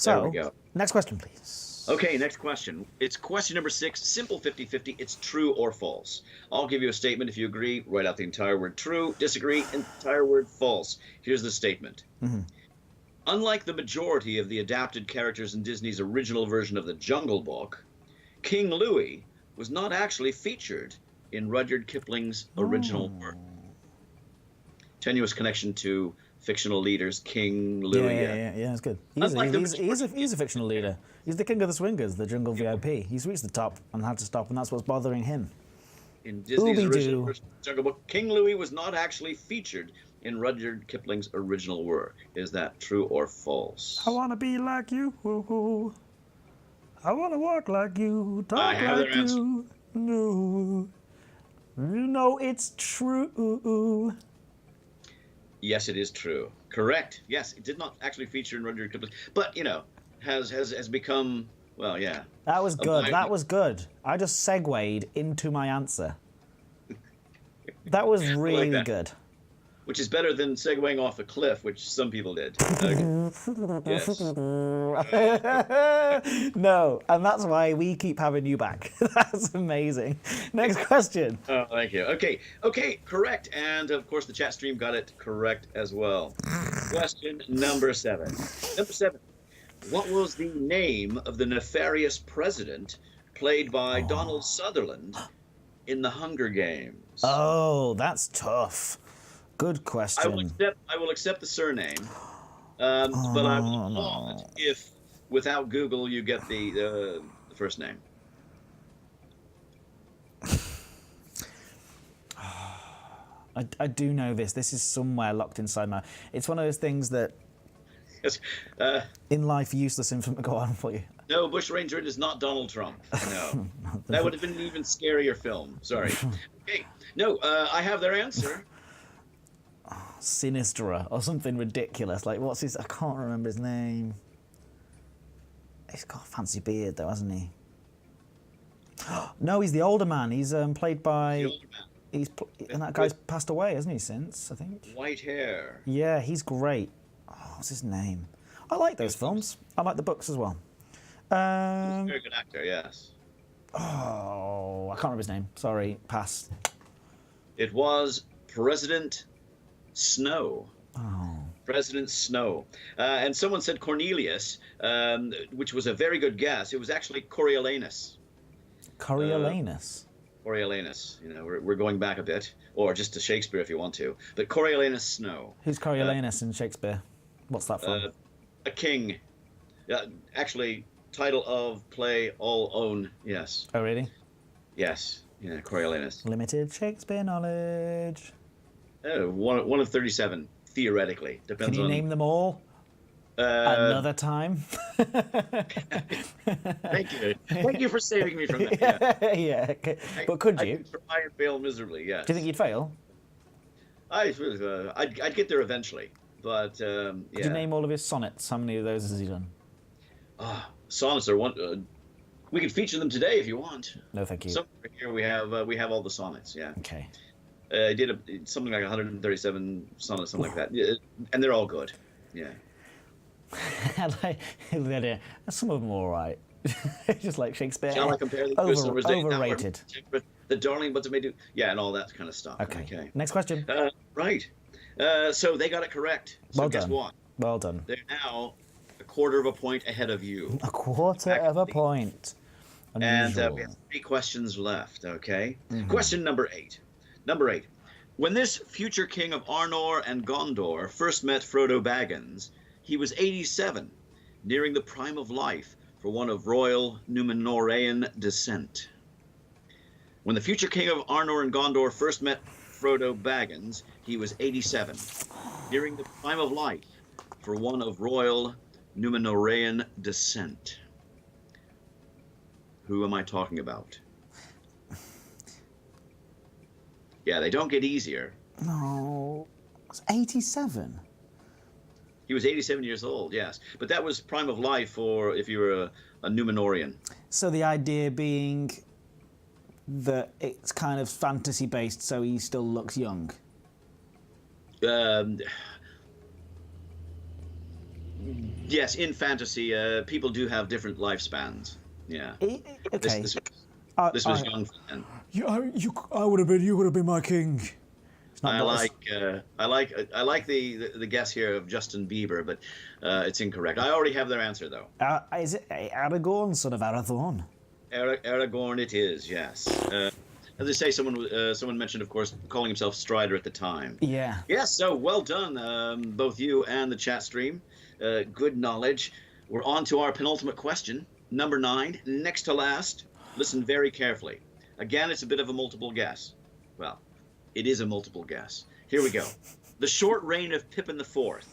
There we go. Next question, please. Okay, next question. It's question number 6, simple 50-50. It's true or false. I'll give you a statement. If you agree, write out the entire word true. Disagree, entire word false. Here's the statement. Unlike the majority of the adapted characters in Disney's original version of The Jungle Book, King Louie was not actually featured in Rudyard Kipling's original work. Tenuous connection to fictional leaders, King Louie. Yeah, it's good. He's a fictional leader. He's the king of the swingers, the jungle VIP. He's reached the top and had to stop, and that's what's bothering him. In Disney's original version of The Jungle Book, King Louie was not actually featured in Rudyard Kipling's original work. Is that true or false? I want to be like you. I want to walk like you. Talk like you. No. You know it's true. Yes, it is true. Correct. Yes, it did not actually feature in Rudyard Kipling, but has become, well, yeah. That was good. That was good. I just segued into my answer. That was really good. Which is better than segueing off a cliff, which some people did. Yes. No, and that's why we keep having you back. That's amazing. Next question. Oh, thank you. Okay, correct. And of course, the chat stream got it correct as well. Question number 7. Number 7. What was the name of the nefarious president played by Donald Sutherland in The Hunger Games? Oh, that's tough. Good question. I will accept the surname, but I will not if without Google you get the first name. I do know this. This is somewhere locked inside my. It's one of those things that. Yes. In life, useless information. Go on for you. No, Bush Ranger is not Donald Trump. No, that would have been an even scarier film. Sorry. Okay. No, I have their answer. Sinistra or something ridiculous. Like, what's his... I can't remember his name. He's got a fancy beard, though, hasn't he? No, he's the older man. He's played by... The older man. And that guy's passed away, hasn't he, since, I think? White hair. Yeah, he's great. Oh, what's his name? I like those films. I like the books as well. He's a very good actor, yes. Oh, I can't remember his name. Sorry, pass. It was President Snow. Oh. President Snow. And someone said Cornelius, which was a very good guess. It was actually Coriolanus. Coriolanus. Coriolanus. You know, we're going back a bit, or just to Shakespeare if you want to. But Coriolanus Snow. Who's Coriolanus in Shakespeare? What's that from? A king. Actually, title of play, all own. Yes. Oh, really? Yes. Yeah, Coriolanus. Limited Shakespeare knowledge. One of 37, theoretically. Depends Can you on... name them all? Another time. Thank you. Thank you for saving me from that. Yeah. But could you? I could try and fail miserably, yes. Do you think you'd fail? I'd get there eventually, but yeah. Could you name all of his sonnets? How many of those has he done? Sonnets are one. We could feature them today if you want. No, thank you. Somewhere here we have all the sonnets. Yeah. Okay. I did something like 137 sonnets, something like that, yeah, and they're all good. Yeah. Some of them are all right. Just like Shakespeare. Shall I compare the two summers day? Overrated. The darling, but to may do. Yeah, and all that kind of stuff. Okay. Next question. Right. So they got it correct. So Well guess done. what? Well done. They're now a quarter of a point ahead of you. A quarter of a point. And Unusual. we have 3 questions left, okay? Mm-hmm. Question number 8. Number 8. When this future king of Arnor and Gondor first met Frodo Baggins, he was 87, nearing the prime of life for one of royal Numenorean descent. When the future king of Arnor and Gondor first met Frodo Baggins, he was 87, nearing the prime of life for one of royal Numenorean descent. Who am I talking about? Yeah, they don't get easier. No. It's 87. He was 87 years old, yes. But that was prime of life for if you were a Numenorian. So the idea being that it's kind of fantasy based, so he still looks young. Yes, in fantasy, people do have different lifespans. Yeah. Okay. This was young for then. You would have been my king. I like the guess here of Justin Bieber, but it's incorrect. I already have their answer though. Is it Aragorn, son of Arathorn? Aragorn, it is. Yes. As I say, someone mentioned, of course, calling himself Strider at the time. Yeah. Yes. So well done, both you and the chat stream. Good knowledge. We're on to our penultimate question, number 9, next to last. Listen very carefully. Again, it's a bit of a multiple guess. Well, it is a multiple guess. Here we go. The Short Reign of Pippin IV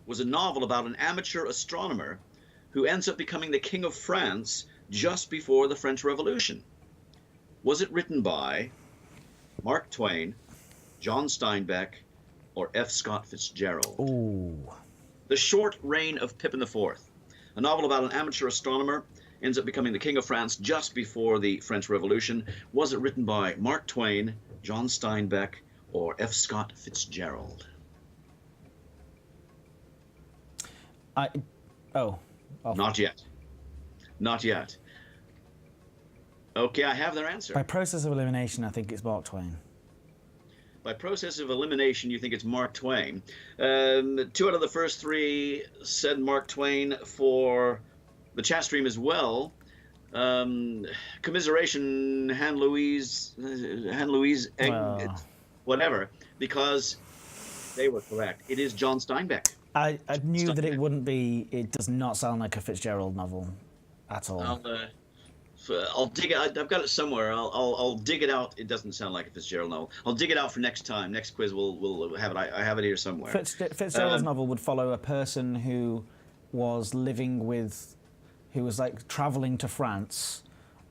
was a novel about an amateur astronomer who ends up becoming the King of France just before the French Revolution. Was it written by Mark Twain, John Steinbeck, or F. Scott Fitzgerald? Ooh. The Short Reign of Pippin IV, a novel about an amateur astronomer ends up becoming the King of France just before the French Revolution. Was it written by Mark Twain, John Steinbeck, or F. Scott Fitzgerald? Not yet. Not yet. Okay, I have their answer. By process of elimination, I think it's Mark Twain. By process of elimination, you think it's Mark Twain. 2 out of the first 3 said Mark Twain for the chat stream as well. Commiseration, Han Louise, whatever, because they were correct. It is John Steinbeck. I knew that it wouldn't be. It does not sound like a Fitzgerald novel at all. I'll dig it. I've got it somewhere. I'll dig it out. It doesn't sound like a Fitzgerald novel. I'll dig it out for next time. Next quiz, we'll have it. I have it here somewhere. Fitzgerald's novel would follow a person who was who was like traveling to France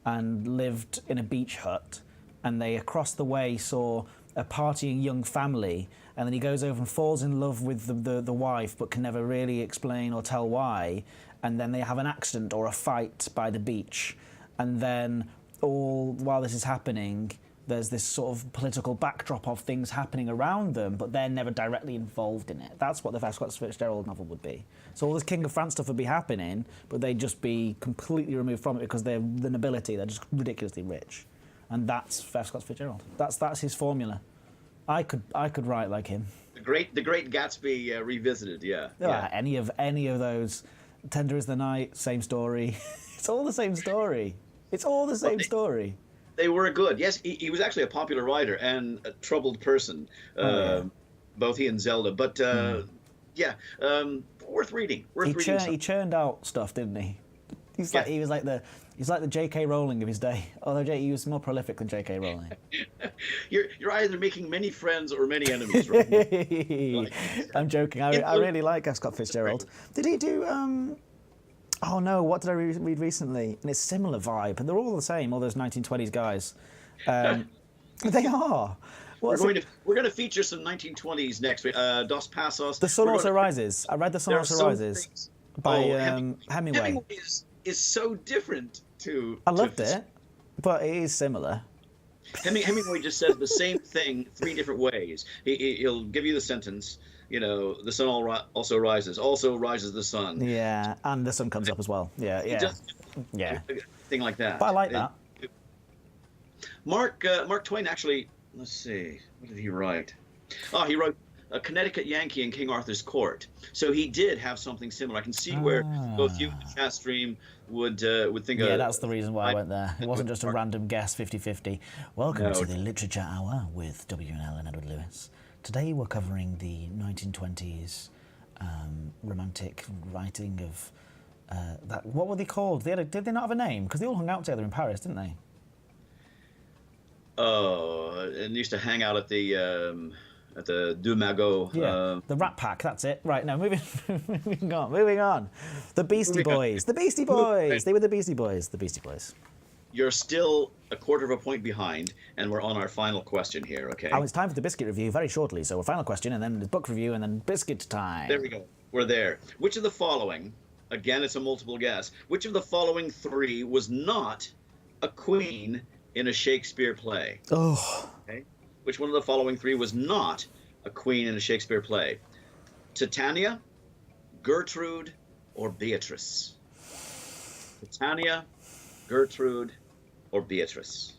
and lived in a beach hut, and they across the way saw a partying young family, and then he goes over and falls in love with the wife, but can never really explain or tell why, and then they have an accident or a fight by the beach. And then all while this is happening, there's this sort of political backdrop of things happening around them, but they're never directly involved in it. That's what the F. Scott Fitzgerald novel would be. So all this King of France stuff would be happening, but they'd just be completely removed from it because they're the nobility. They're just ridiculously rich. and that's F. Scott Fitzgerald. That's his formula. I could write like him. The Great Gatsby revisited. Yeah. Any of those. Tender is the Night, same story. It's all the same story. It's all the same story. They were good. Yes, he was actually a popular writer and a troubled person. Both he and Zelda. But worth reading. He churned out stuff, didn't he? He's like the J.K. Rowling of his day. Although he was more prolific than J.K. Rowling. You're either making many friends or many enemies, right? I'm joking. I really like F. Scott Fitzgerald. Did he do? Oh no! What did I read recently? And it's a similar vibe, and they're all the same. All those 1920s guys. They are. We're going to feature some 1920s next week. Dos Passos. The Sun Also Rises. I read The Sun Also Rises by Hemingway. Hemingway is so different to. I loved it, but it is similar. Hemingway just says the same thing 3 different ways. He'll give you the sentence. The sun also rises. Also rises the sun. Yeah, and the sun comes up as well. Yeah. A thing like that. But I like that. Mark Twain actually. Let's see. What did he write? Oh, he wrote A Connecticut Yankee in King Arthur's Court. So he did have something similar. I can see where both you and the chat stream would think. Yeah, that's the reason why I went there. It wasn't just a random guess, 50-50. Welcome to the Literature Hour with WNL and Edward Lewis. Today we're covering the 1920s romantic writing of that. What were they called? Did they not have a name? Because they all hung out together in Paris, didn't they? Oh, and used to hang out at the Deux Magots. Yeah, the Rat Pack. That's it. Right now, moving on. The Beastie Boys. The Beastie Boys. They were the Beastie Boys. The Beastie Boys. You're still a quarter of a point behind, and we're on our final question here, okay? Oh, it's time for the Biscuit review very shortly. So, a final question, and then the book review, and then Biscuit time. There we go. We're there. Which of the following, again, it's a multiple guess, which of the following 3 was not a queen in a Shakespeare play? Oh. Okay. Which one of the following 3 was not a queen in a Shakespeare play? Titania, Gertrude, or Beatrice? Titania, Gertrude, or Beatrice?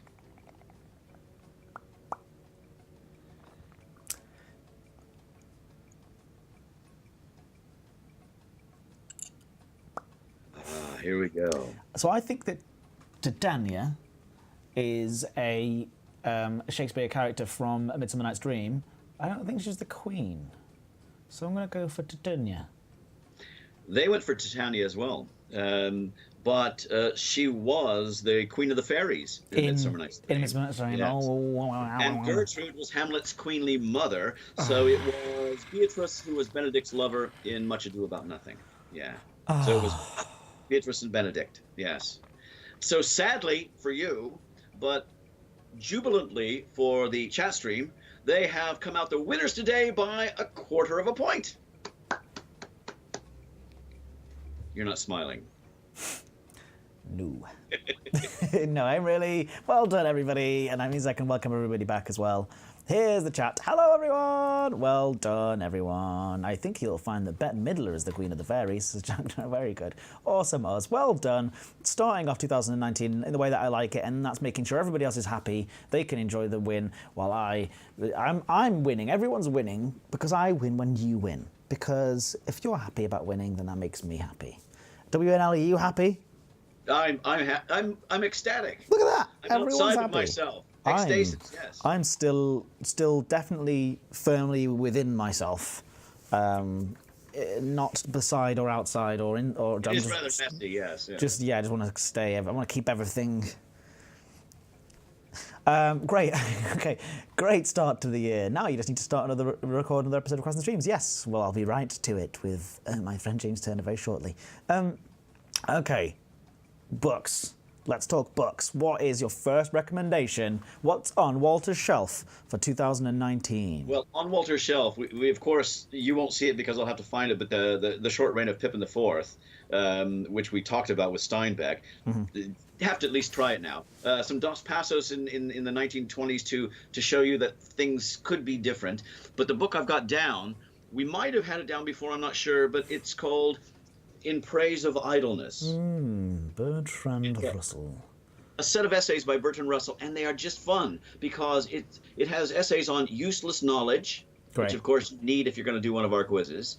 Here we go. So I think that Titania is a Shakespeare character from A Midsummer Night's Dream. I don't think she's the queen. So I'm going to go for Titania. They went for Titania as well. But she was the Queen of the Fairies in Midsummer Night's Dream. In Midsummer Night's Dream. Yes. Oh, and Gertrude was Hamlet's queenly mother, so it was Beatrice who was Benedict's lover in Much Ado About Nothing. Yeah. So it was Beatrice and Benedict, yes. So sadly for you, but jubilantly for the chat stream, they have come out the winners today by a quarter of a point. You're not smiling. No. No, I'm really... Well done, everybody. And that means I can welcome everybody back as well. Here's the chat. Hello, everyone. Well done, everyone. I think you'll find that Bette Midler is the Queen of the Fairies. Very good. Awesome, Oz. Well done. Starting off 2019 in the way that I like it, and that's making sure everybody else is happy. They can enjoy the win while I'm winning. Everyone's winning because I win when you win. Because if you're happy about winning, then that makes me happy. WNL, are you happy? I'm ecstatic. Look at that. I'm Everyone's outside happy. of myself. Ecstasis, yes. I'm still definitely firmly within myself, not beside or outside or in or. It is rather messy, yes. Yeah. Just want to stay. I want to keep everything. Great. Okay. Great start to the year. Now you just need to start record another episode of Crossing the Streams. Yes. Well, I'll be right to it with my friend James Turner very shortly. Okay. Books. Let's talk books. What is your first recommendation? What's on Walter's shelf for 2019? Well, on Walter's shelf, we of course, you won't see it because I'll have to find it, but the short reign of Pippin IV, which we talked about with Steinbeck, you have to at least try it now. Some Dos Passos in the 1920s to show you that things could be different. But the book I've got down, we might have had it down before, I'm not sure, but it's called In Praise of Idleness. Bertrand Russell. a set of essays by Bertrand Russell, and they are just fun because it has essays on useless knowledge, which of course you need if you're going to do one of our quizzes.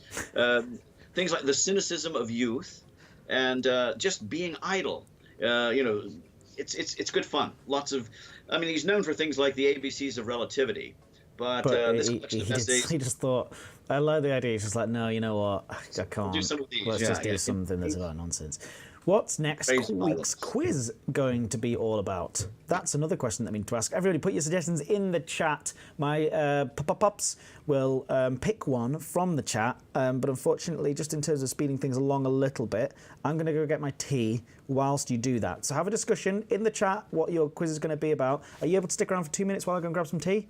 Things like the cynicism of youth, and just being idle. It's good fun. Lots of, I mean, he's known for things like the ABCs of relativity, but this collection of essays. He just thought, I like the idea. He's just like, no, you know what? I can't. Do some of these. Let's just do something that's about nonsense. What's next week's quiz going to be all about? That's another question that I mean to ask. Everybody put your suggestions in the chat. My pups will pick one from the chat, but unfortunately, just in terms of speeding things along a little bit, I'm going to go get my tea whilst you do that. So have a discussion in the chat what your quiz is going to be about. Are you able to stick around for 2 minutes while I go and grab some tea?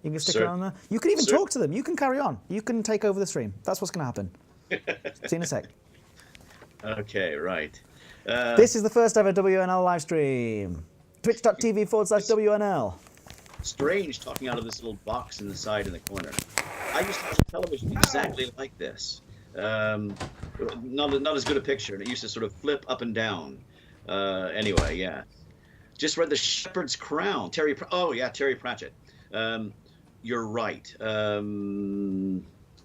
You can stick around there. You can even talk to them. You can carry on. You can take over the stream. That's what's going to happen. See you in a sec. Okay, right. This is the first ever WNL live stream. Twitch.tv/WNL. Strange talking out of this little box in the side in the corner. I used to have television exactly like this. Not as good a picture, and it used to sort of flip up and down. Anyway, yeah. Just read The Shepherd's Crown. Terry Pratchett. You're right.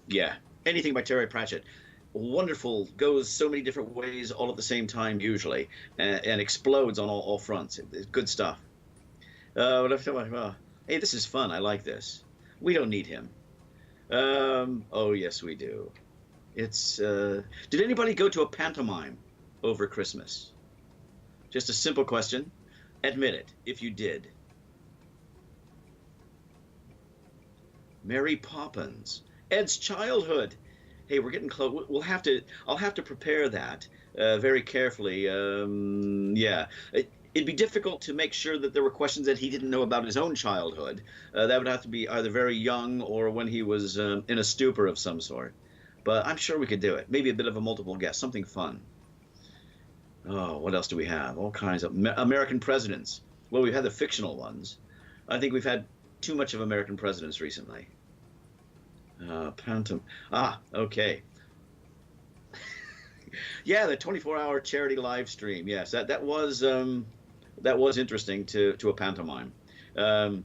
Yeah, anything by Terry Pratchett. Wonderful, goes so many different ways all at the same time usually, and explodes on all fronts. It's good stuff. Hey, this is fun. I like this. We don't need him. Oh yes, we do. It's did anybody go to a pantomime over Christmas? Just a simple question. Admit it if you did. Mary Poppins. Ed's childhood. Hey, we're getting close. I'll have to prepare that very carefully. Yeah, it'd be difficult to make sure that there were questions that he didn't know about his own childhood. That would have to be either very young or when he was in a stupor of some sort. But I'm sure we could do it. Maybe a bit of a multiple guess, something fun. Oh, what else do we have? All kinds of American presidents. Well, we've had the fictional ones. I think we've had too much of American presidents recently. Okay. Yeah, the 24-hour charity live stream. Yes, that was interesting to a pantomime. The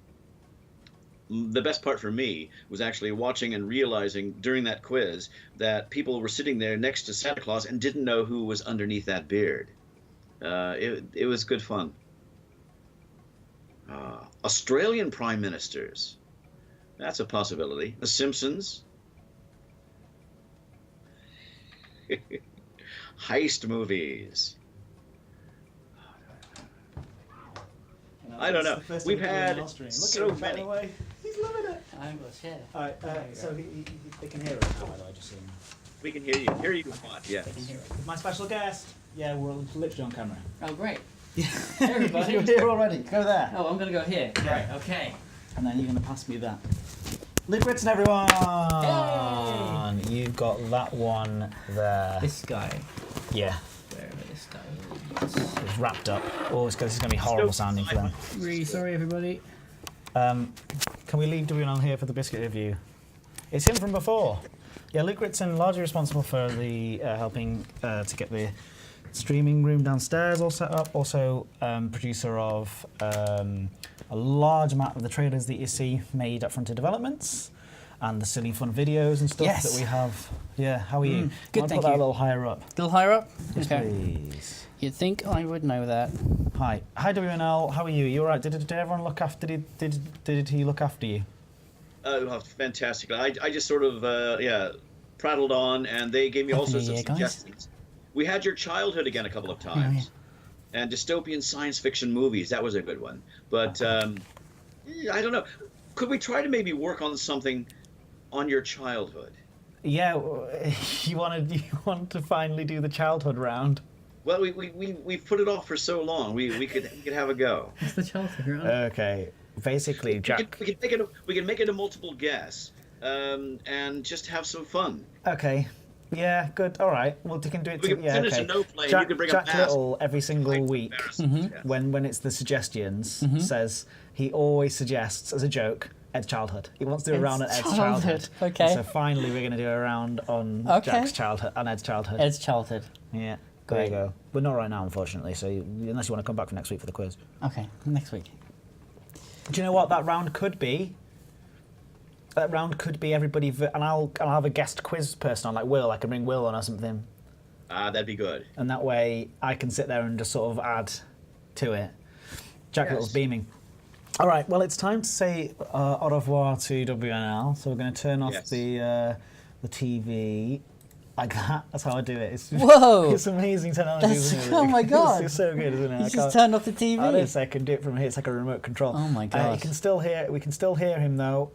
best part for me was actually watching and realizing during that quiz that people were sitting there next to Santa Claus and didn't know who was underneath that beard. It was good fun. Australian prime ministers. That's a possibility. The Simpsons. Heist movies. I don't know. We've had so many. He's loving it. I'm going to share. All right, so they can hear it now, by the way, just so you know. We can hear you. Hear you fine. Yes. They can hear it. My special guest. Yeah, we're literally on camera. Oh, great. Hey, everybody. You're here already. Go there. Oh, I'm going to go here. Yeah. Right, okay. And then you're going to pass me that. Luke Ritson, everyone! Hey! You've got that one there. This guy. Yeah. Wherever this guy is. It's wrapped up. Oh, this is going to be horrible sounding for them. Really sorry, everybody. Can we leave WNL here for the Biscuit review? It's him from before. Yeah, Luke Ritson, largely responsible for the helping to get the streaming room downstairs all set up. Also, producer of a large amount of the trailers that you see made up front of developments and the silly fun videos and stuff that we have. Yeah, how are you? Good, thank put that you. a little higher up. A little higher up? Yes, Okay. please. You'd think I would know that. Hi, WNL. How are you? You all right? Did everyone look after? Did he look after you? Oh, fantastically. I just sort of prattled on, and they gave me all sorts of suggestions. We had your childhood again a couple of times, and dystopian science fiction movies. That was a good one. But I don't know. Could we try to maybe work on something on your childhood? Yeah, you want to finally do the childhood round. Well, we've put it off for so long. We could have a go. It's the childhood round. Okay, basically, Jack. We can make it a multiple guess, and just have some fun. Okay. Yeah, good. All right. Well, you can do it. We can finish a no play. Jack, you can bring Jack a mask. Little every single week when it's the suggestions says he always suggests as a joke Ed's childhood. He wants to do a round on Ed's childhood. Okay. So finally, we're going to do a round on Jack's childhood, on Ed's childhood. Ed's childhood. Yeah. There you Great. go. But not right now, unfortunately. So unless you want to come back for next week for the quiz. Okay, next week. Do you know what that round could be? That round could be everybody, and I'll have a guest quiz person on, like Will. I can bring Will on or something, That'd be good. and that way I can sit there and just sort of add to it. Jack Little's beaming. All right, well, it's time to say au revoir to WNL. So we're going to turn off the TV like that. That's how I do it. It's Whoa! It's amazing technology. Isn't it? Oh my God! It's so good, isn't it? You just turned off the TV. I don't say I can do it from here. It's like a remote control. Oh my God! You can still hear. We can still hear him though.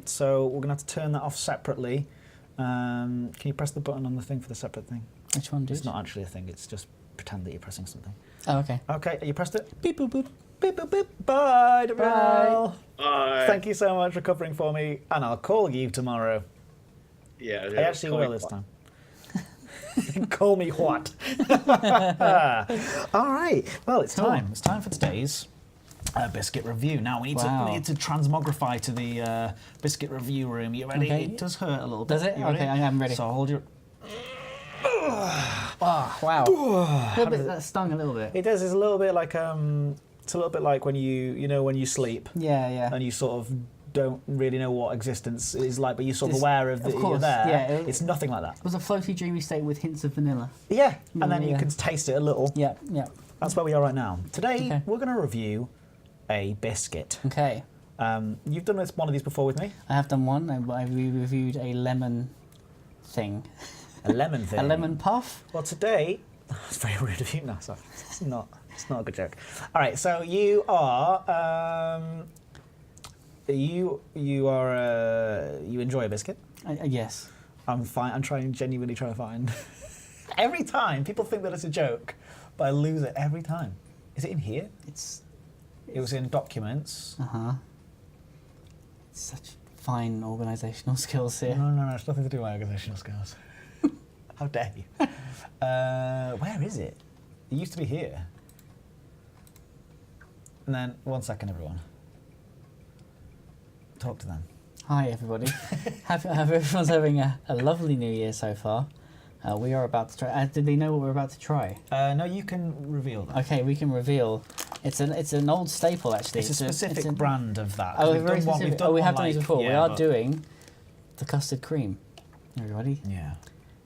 So we're gonna have to turn that off separately. Can you press the button on the thing for the separate thing? Which one, dude? It's not actually a thing. It's just pretend that you're pressing something. Oh, okay. Okay, you pressed it. Beep boop boop. Beep boop beep. Bye, Gabrielle. Bye. Thank you so much for covering for me, and I'll call you tomorrow. Yeah. I actually will this time. Call me what? All right. Well, it's time. It's time for today's Biscuit review. Now we need to transmogrify to the Biscuit review room. You ready? Okay. It does hurt a little bit. Does it? You ready? Okay, I am ready. So hold your. Oh, wow. A little bit, that stung a little bit. It does. It's a little bit like It's a little bit like when when you sleep. Yeah, yeah. And you sort of don't really know what existence is like, but you're sort of aware of that you're there. Yeah, it's nothing like that. It was a floaty, dreamy state with hints of vanilla. Yeah, and then you Yeah. can taste it a little. Yeah, yeah. That's where we are right now. Today, Okay. we're going to review a biscuit. Okay. You've done one of these before with me. I have done one. I reviewed a lemon thing. A lemon thing. A lemon puff. Well, today, that's very rude of you. No, sorry. It's not a good joke. All right, so you are, you enjoy a biscuit? Yes. I'm genuinely trying to find. Every time, people think that it's a joke, but I lose it every time. Is it in here? It was in documents. Uh-huh. It's such fine organisational skills here. No, it's nothing to do with my organisational skills. How dare you? Where is it? It used to be here. And then, 1 second, everyone. Talk to them. Hi, everybody. Hope everyone's having a lovely New Year so far. We are about to try. Did they know what we're about to try? No, you can reveal that. Okay, we can reveal. It's an old staple actually. It's a specific brand of that. Oh, We've very done one- specific. we've done We one have done these like- before. yeah, We are but- doing the custard cream. Everybody, Yeah,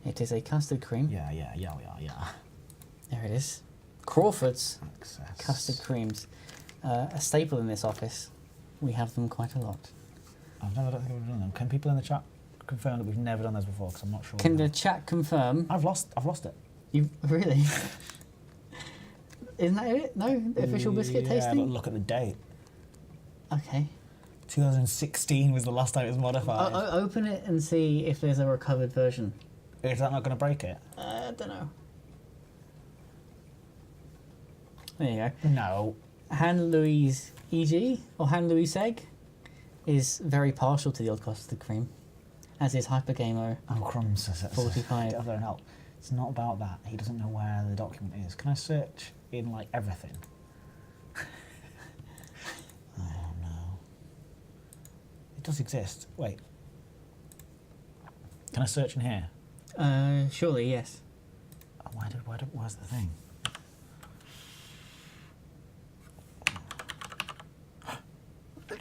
it is a custard cream. yeah, we are, yeah. There it is. Crawford's Access. custard creams, a staple in this office. We have them quite a lot. I don't think we've done them. Can people in the chat confirm that we've never done those before? Because I'm not sure. Can the chat confirm? I've lost it. You really? Isn't that it? No, the official biscuit Yeah, tasting. but look at the date. Okay. 2016 was the last time it was modified. Open it and see if there's a recovered version. Is that not going to break it? I don't know. There you go. No. Han Louise EG or Han Louise Egg is very partial to the old custard cream, as is Hypergamo. Oh, crumbs. 45. Get over there and help. It's not about that. He doesn't know where the document is. Can I search in, like, everything? Oh, no. It does exist. Wait. Can I search in here? Surely, yes. Oh, where's the thing?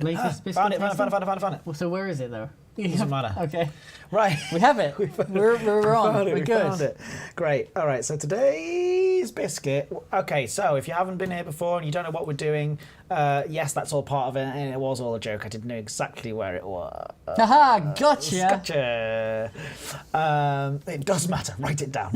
Latest biscuit Found it. Well, so where is it though? Doesn't matter. Okay. Right. We have it. We're on. We're good. Found it. Great. All right. So today's biscuit. Okay. So if you haven't been here before and you don't know what we're doing, yes, that's all part of it, and it was all a joke. I didn't know exactly where it was. Haha, gotcha. Gotcha. It does matter. Write it down.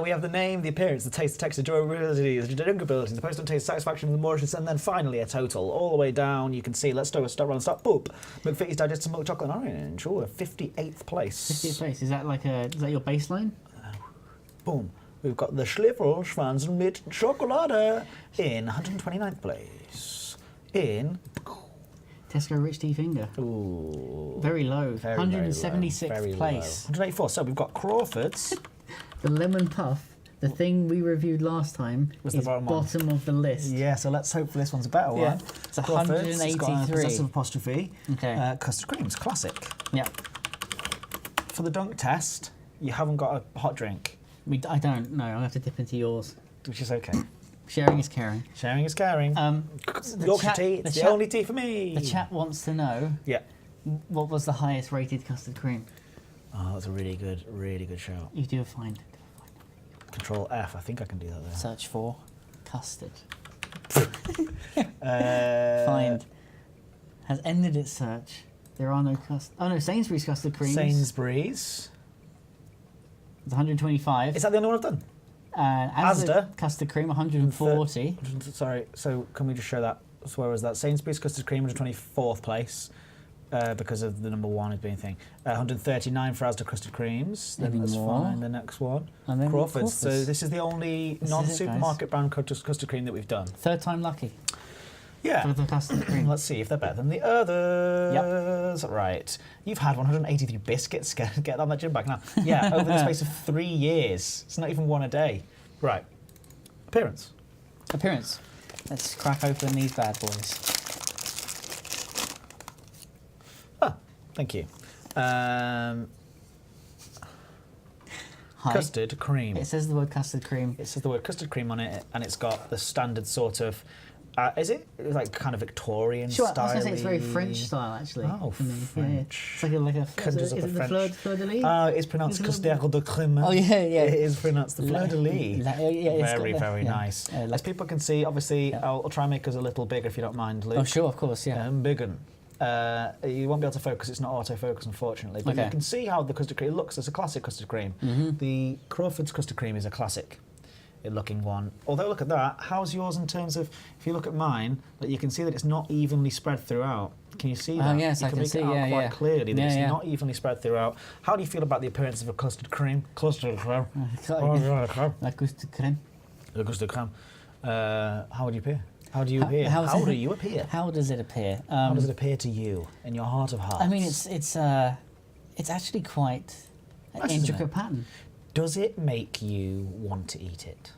We have the name, the appearance, the taste, the texture, durability, the drinkability, the post-on taste, satisfaction, the emotions, and then finally a total. All the way down, you can see. Let's start running. Start. Boop. McVitie's digestive milk chocolate and orange. Oh, 58th place. 50th place. Is that your baseline? Boom. We've got the Schliffer Schwanz mit Schokolade in 129th place. In Tesco Rich Tea Finger. ooh, Very low. very, 176th very low. place. 184. So we've got Crawford's. The lemon puff, the thing we reviewed last time, Was is the bottom one. bottom of the list. Yeah, so let's hope this one's a better Yeah. one. It's Crawford's, it's got a 183. possessive apostrophe. Okay. Custard creams, classic. Yeah. For the dunk test, you haven't got a hot drink. I don't know. I'll have to dip into yours. Which is okay. Sharing is caring. Sharing is caring. Yorkshire tea, it's the only tea for me. The chat wants to know. Yeah. What was the highest rated custard cream? Oh, that's a really good shout. You do find. Control F. I think I can do that there. Search for custard. Find. Has ended its search. There are no custard. Oh no, Sainsbury's custard creams. Sainsbury's. It's 125. Is that the only one I've done? Asda custard cream 140. Sorry. So can we just show that? So where was that? Sainsbury's custard cream 124th place. Because of the number 1 as being thing. 139 for Asda custard creams. Then Maybe let's more. find the next one. And then Crawford's. So this is the only This is it, non-supermarket brand custard cream that we've done. Third time lucky Yeah. for the custard cream. Let's see if they're better than the others. Yep. Right. You've had 183 biscuits. Get on that gym bag now. Yeah, over the space of 3 years. It's not even one a day. Right. Appearance. Let's crack open these bad boys. Thank you. Hi. Custard cream. It says the word custard cream. It says the word custard cream on it, and it's got the standard sort of. Is it like kind of Victorian Sure, style? I was going to say it's very French style actually. Oh, for me. French. Yeah. It's like a Conjures is up it a the French. fleur de lis? It's pronounced custard de crème. Oh yeah. It is pronounced the fleur de lis. Very, Very nice. As people can see, obviously, I'll try and make us a little bigger if you don't mind, Luke. Oh sure, of course, yeah. Big un. You won't be able to focus, it's not autofocus unfortunately, but you can see how the custard cream looks as a classic custard cream. The Crawford's custard cream is a classic looking one. Although look at that, how's yours in terms of, if you look at mine, you can see that it's not evenly spread throughout. Can you see that? Oh yes, you I can see, it out quite clearly that it's not evenly spread throughout. How do you feel about the appearance of a custard cream? Custard cream. La custard crème. The custard cream. How would you appear? How do you appear? How do you appear? How does it appear? How does it appear to you in your heart of hearts? I mean, it's actually quite an Nice, isn't intricate it? pattern. Does it make you want to eat it?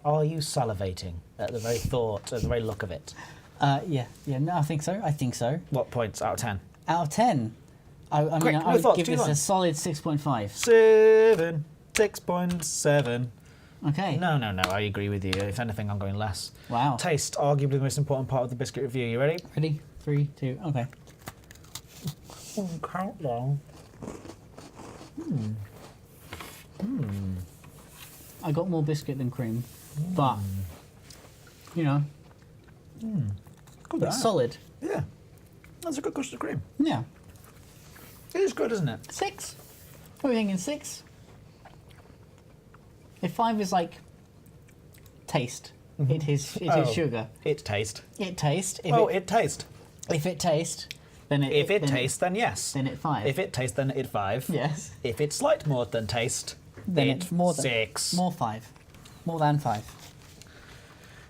Are you salivating at the very thought, at the very look of it? Yeah, no, I think so. What points out of 10? Out of 10, I would give this a solid 6.5. 7, 6.7. Okay. No, I agree with you. If anything, I'm going less. Wow. Taste, arguably the most important part of the biscuit review. You ready? Ready? 3, 2, okay. Countdown. I got more biscuit than cream, but you know, Good it's solid. Yeah. That's a good custard cream. Yeah. It is good, isn't it? 6. What are we thinking? 6. If 5 is like taste, it is sugar. It taste. It taste. It taste. If it taste, then it. If it tastes, then yes. Then it 5. If it tastes, then it 5. Yes. If it's slight more than taste, Then it it's more than 6. More 5. More than 5.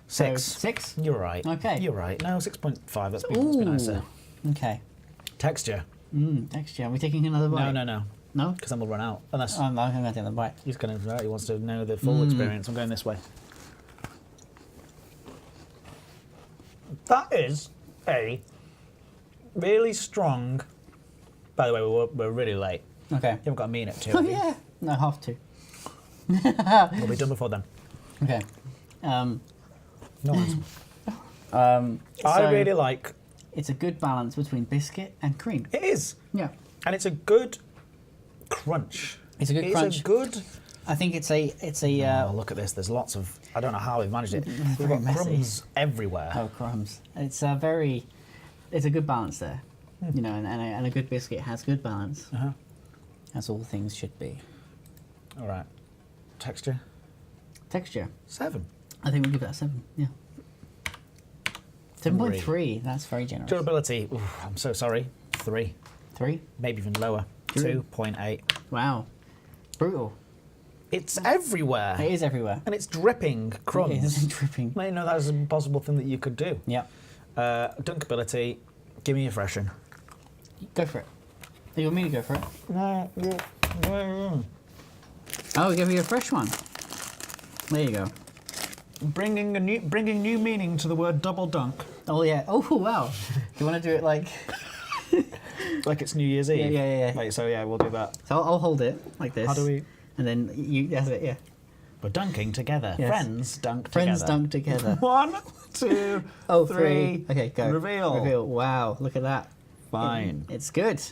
So 6. 6. You're right. Okay. You're right. No, 6.5. Let's be nicer. Okay. Texture. Texture. Are we taking another bite? No. No? Because then we'll run out. Unless I'm going to take another bite. he's going to. He wants to know the full experience. I'm going this way. That is a really strong. By the way, we're really late. Okay. You haven't got a minute to. Oh yeah. No, half 2. We'll be done before then. Okay. No one's. I I really like. It's a good balance between biscuit and cream. It is, Yeah. and it's a good crunch. It's a good crunch. It's a good. I think it's a Oh, look at this. There's lots of. I don't know how we've managed it. We've Very got messy. crumbs everywhere. oh crumbs. It's a good balance there. You know, and a good biscuit has good balance. Uh-huh. As all things should be. All right. Texture. Texture. 7. I think we'll give that a 7. Yeah. 7.3. That's very generous. Durability. Oof, I'm so sorry. 3. 3. Maybe even lower. True. 2.8. Wow. Brutal. It's everywhere. It is everywhere. And it's dripping crumbs. It is dripping. You know, that's a possible thing that you could do. Yeah. Dunkability. Give me a freshen. Go for it. You want me to go for it? Mm. Oh, give you a fresh one. There you go. Bringing new meaning to the word double dunk. Oh yeah. Oh wow. Do you want to do it like? Like it's New Year's Eve. Yeah. Like, so yeah, we'll do that. So I'll hold it like this. How do we? And then you. That's it. Yeah. We're dunking together. Yes. Friends dunk Friends together. dunk together. 1, 2, Oh, 3. Okay, go. Reveal. Reveal. Wow, look at that. Fine. It's good.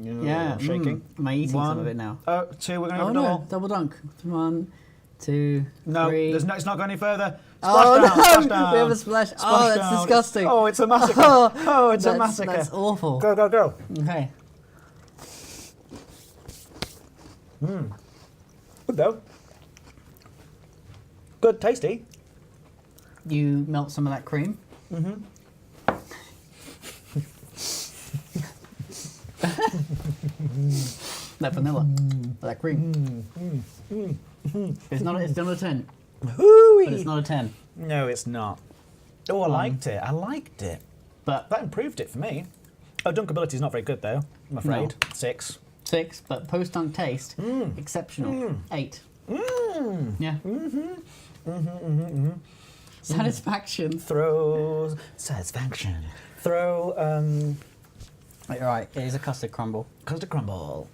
Yeah. Shaking. Am I eating 1, some of it now? 2. We're going to Oh have a no, double. double dunk. 1, 2, No, 3. it's not going any further. Oh Splash down, no! splash down. We have a splash. Splash Oh, that's down. disgusting. Oh, it's a massacre. Oh, it's a massacre. That's awful. Go, go, go. Okay. Good though. Good, tasty. You melt some of that cream. That vanilla. That cream. It's not a 10. Hooey. But it's not a 10. No, it's not. Oh, I liked it. I liked it. But That improved it for me. Oh, dunkability is not very good though, I'm afraid. 6. 6, but post-dunk taste, exceptional. 8. Yeah. Satisfaction. Throw satisfaction. Throw Right, it is a custard crumble. custard crumble.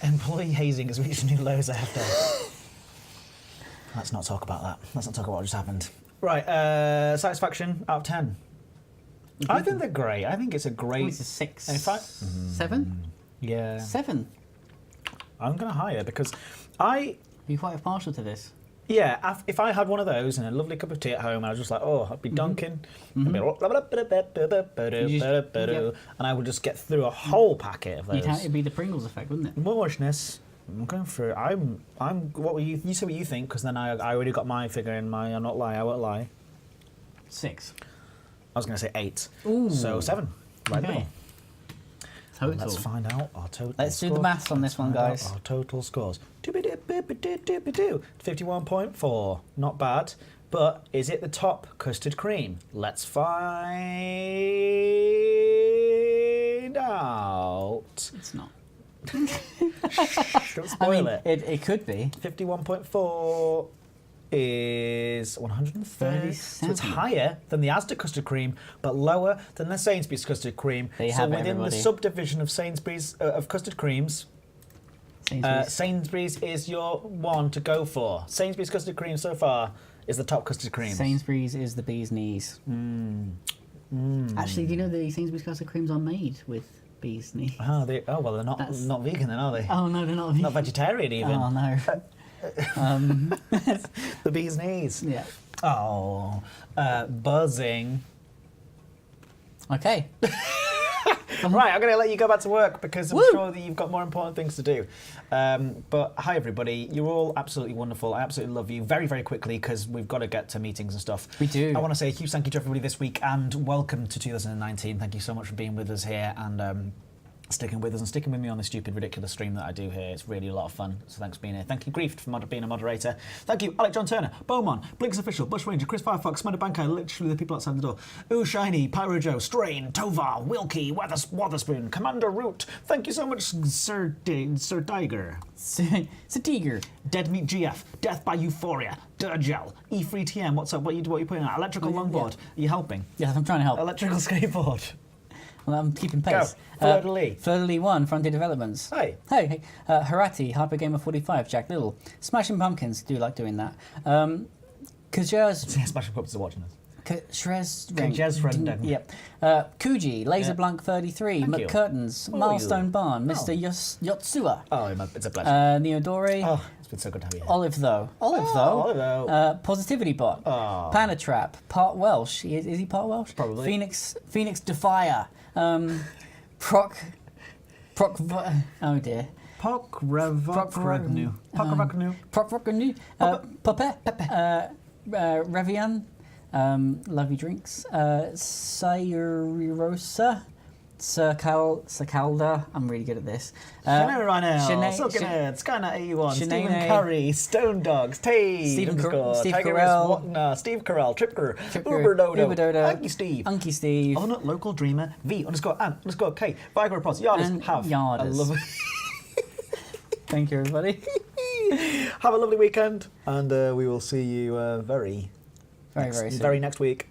Employee hazing has reached new lows after. Let's not talk about that. Let's not talk about what just happened. Right, satisfaction out of 10. I think they're great. I think it's a Oh, great. it's a 6. In fact, 7? yeah. 7. I'm going to higher because You're quite partial to this. yeah, if I had one of those and a lovely cup of tea at home, and I was just like, oh, I'd be dunking, I'd be and I would just get through a whole packet of those. It'd be the Pringles effect, wouldn't it? Moishness. I'm going for. I'm. What were you? You say what you think, because then I already got my figure in my. I'll not lie. I won't lie. 6. I was going to say 8. Ooh. So 7. Right Okay. middle. Total. Let's find out our total. Let's do the score. maths on this one, Find out guys. Our total scores. 51.4. Not bad. But is it the top custard cream? Let's find out. It's not. Don't I spoil mean, it. it could be. 51.4 is 130. So it's 37. higher than the Asda custard cream, but lower than the Sainsbury's custard cream. There you so have it, within everybody. the subdivision of Sainsbury's of custard creams, Sainsbury's. Sainsbury's is your one to go for. Sainsbury's custard cream so far is the top custard cream. Sainsbury's is the bee's knees. Actually, do you know the Sainsbury's custard creams are made with bee's knees? Oh, well, they're not That's- not vegan then, are they? Oh no, they're not. Not vegetarian even. Oh no. The bee's knees. Yeah. Oh, buzzing. Okay. Right, I'm going to let you go back to work because I'm Woo! sure that you've got more important things to do. But hi, everybody. You're all absolutely wonderful. I absolutely love you. Very, very quickly, because we've got to get to meetings and stuff. We do. I want to say a huge thank you to everybody this week and welcome to 2019. Thank you so much for being with us here and sticking with us and sticking with me on this stupid, ridiculous stream that I do here. It's really a lot of fun. So thanks for being here. Thank you, Grief, for being a moderator. Thank you, Alec John Turner, Beaumont, Blinks Official, Bush Ranger, Chris Firefox, Smander Bankai, literally the people outside the door. Ooh Shiny, Pyro Joe, Strain, Tovar, Wilkie, Wotherspoon, Commander Root. Thank you so much, Sir Tiger. It's a tiger. Dead Meat GF, Death by Euphoria, Durgel, E3TM. What's up? What are you putting out? Electrical Longboard. Are you helping? Yes, I'm trying to help. Electrical Skateboard. Well, I'm keeping pace. Fleur de Lis. Fleur de Lis 1, Frontier Developments. Hey. Hey. Harati, Hyper Gamer 45, Jack Little. Smashing Pumpkins, do like doing that. Kajaz. Yeah, Special Puppets are watching us. Kajaz Rendon. Yep. Kuji, Laser Yeah. Blank 33, Thank you. McCurtains, Oh, Milestone you. Barn, Oh. Mr. Yotsua, Oh, it's a pleasure. Neodori, Oh, it's been so good to have you here. Olive Though. Olive Though. Positivity Bot. Oh. Pana Trap. Part Welsh. Is he part Welsh? Probably. Phoenix Defier. Proc. Oh dear. Pokravaknu. Pokravaknu. Proc Rockanu. Puppe. Revian. Lovely Drinks. Sayurirosa. Circalda. I'm really good at this. Shanae Rhino, Shanae- Silken Shan- Head, Skynet 81, Shanae- Stephen Curry, Stone Dogs, Tay, Steve Tiger Carell. Steve Carell, Tripker, Tripker, Uber Dodo, Dodo, Unky Steve, Unky Steve. On Local Dreamer, V_Ant_K, Viagra Pods, Yarders, And Have. Yarders. I love it. Thank you, everybody. Have a lovely weekend, and we will see you very Very soon. next week.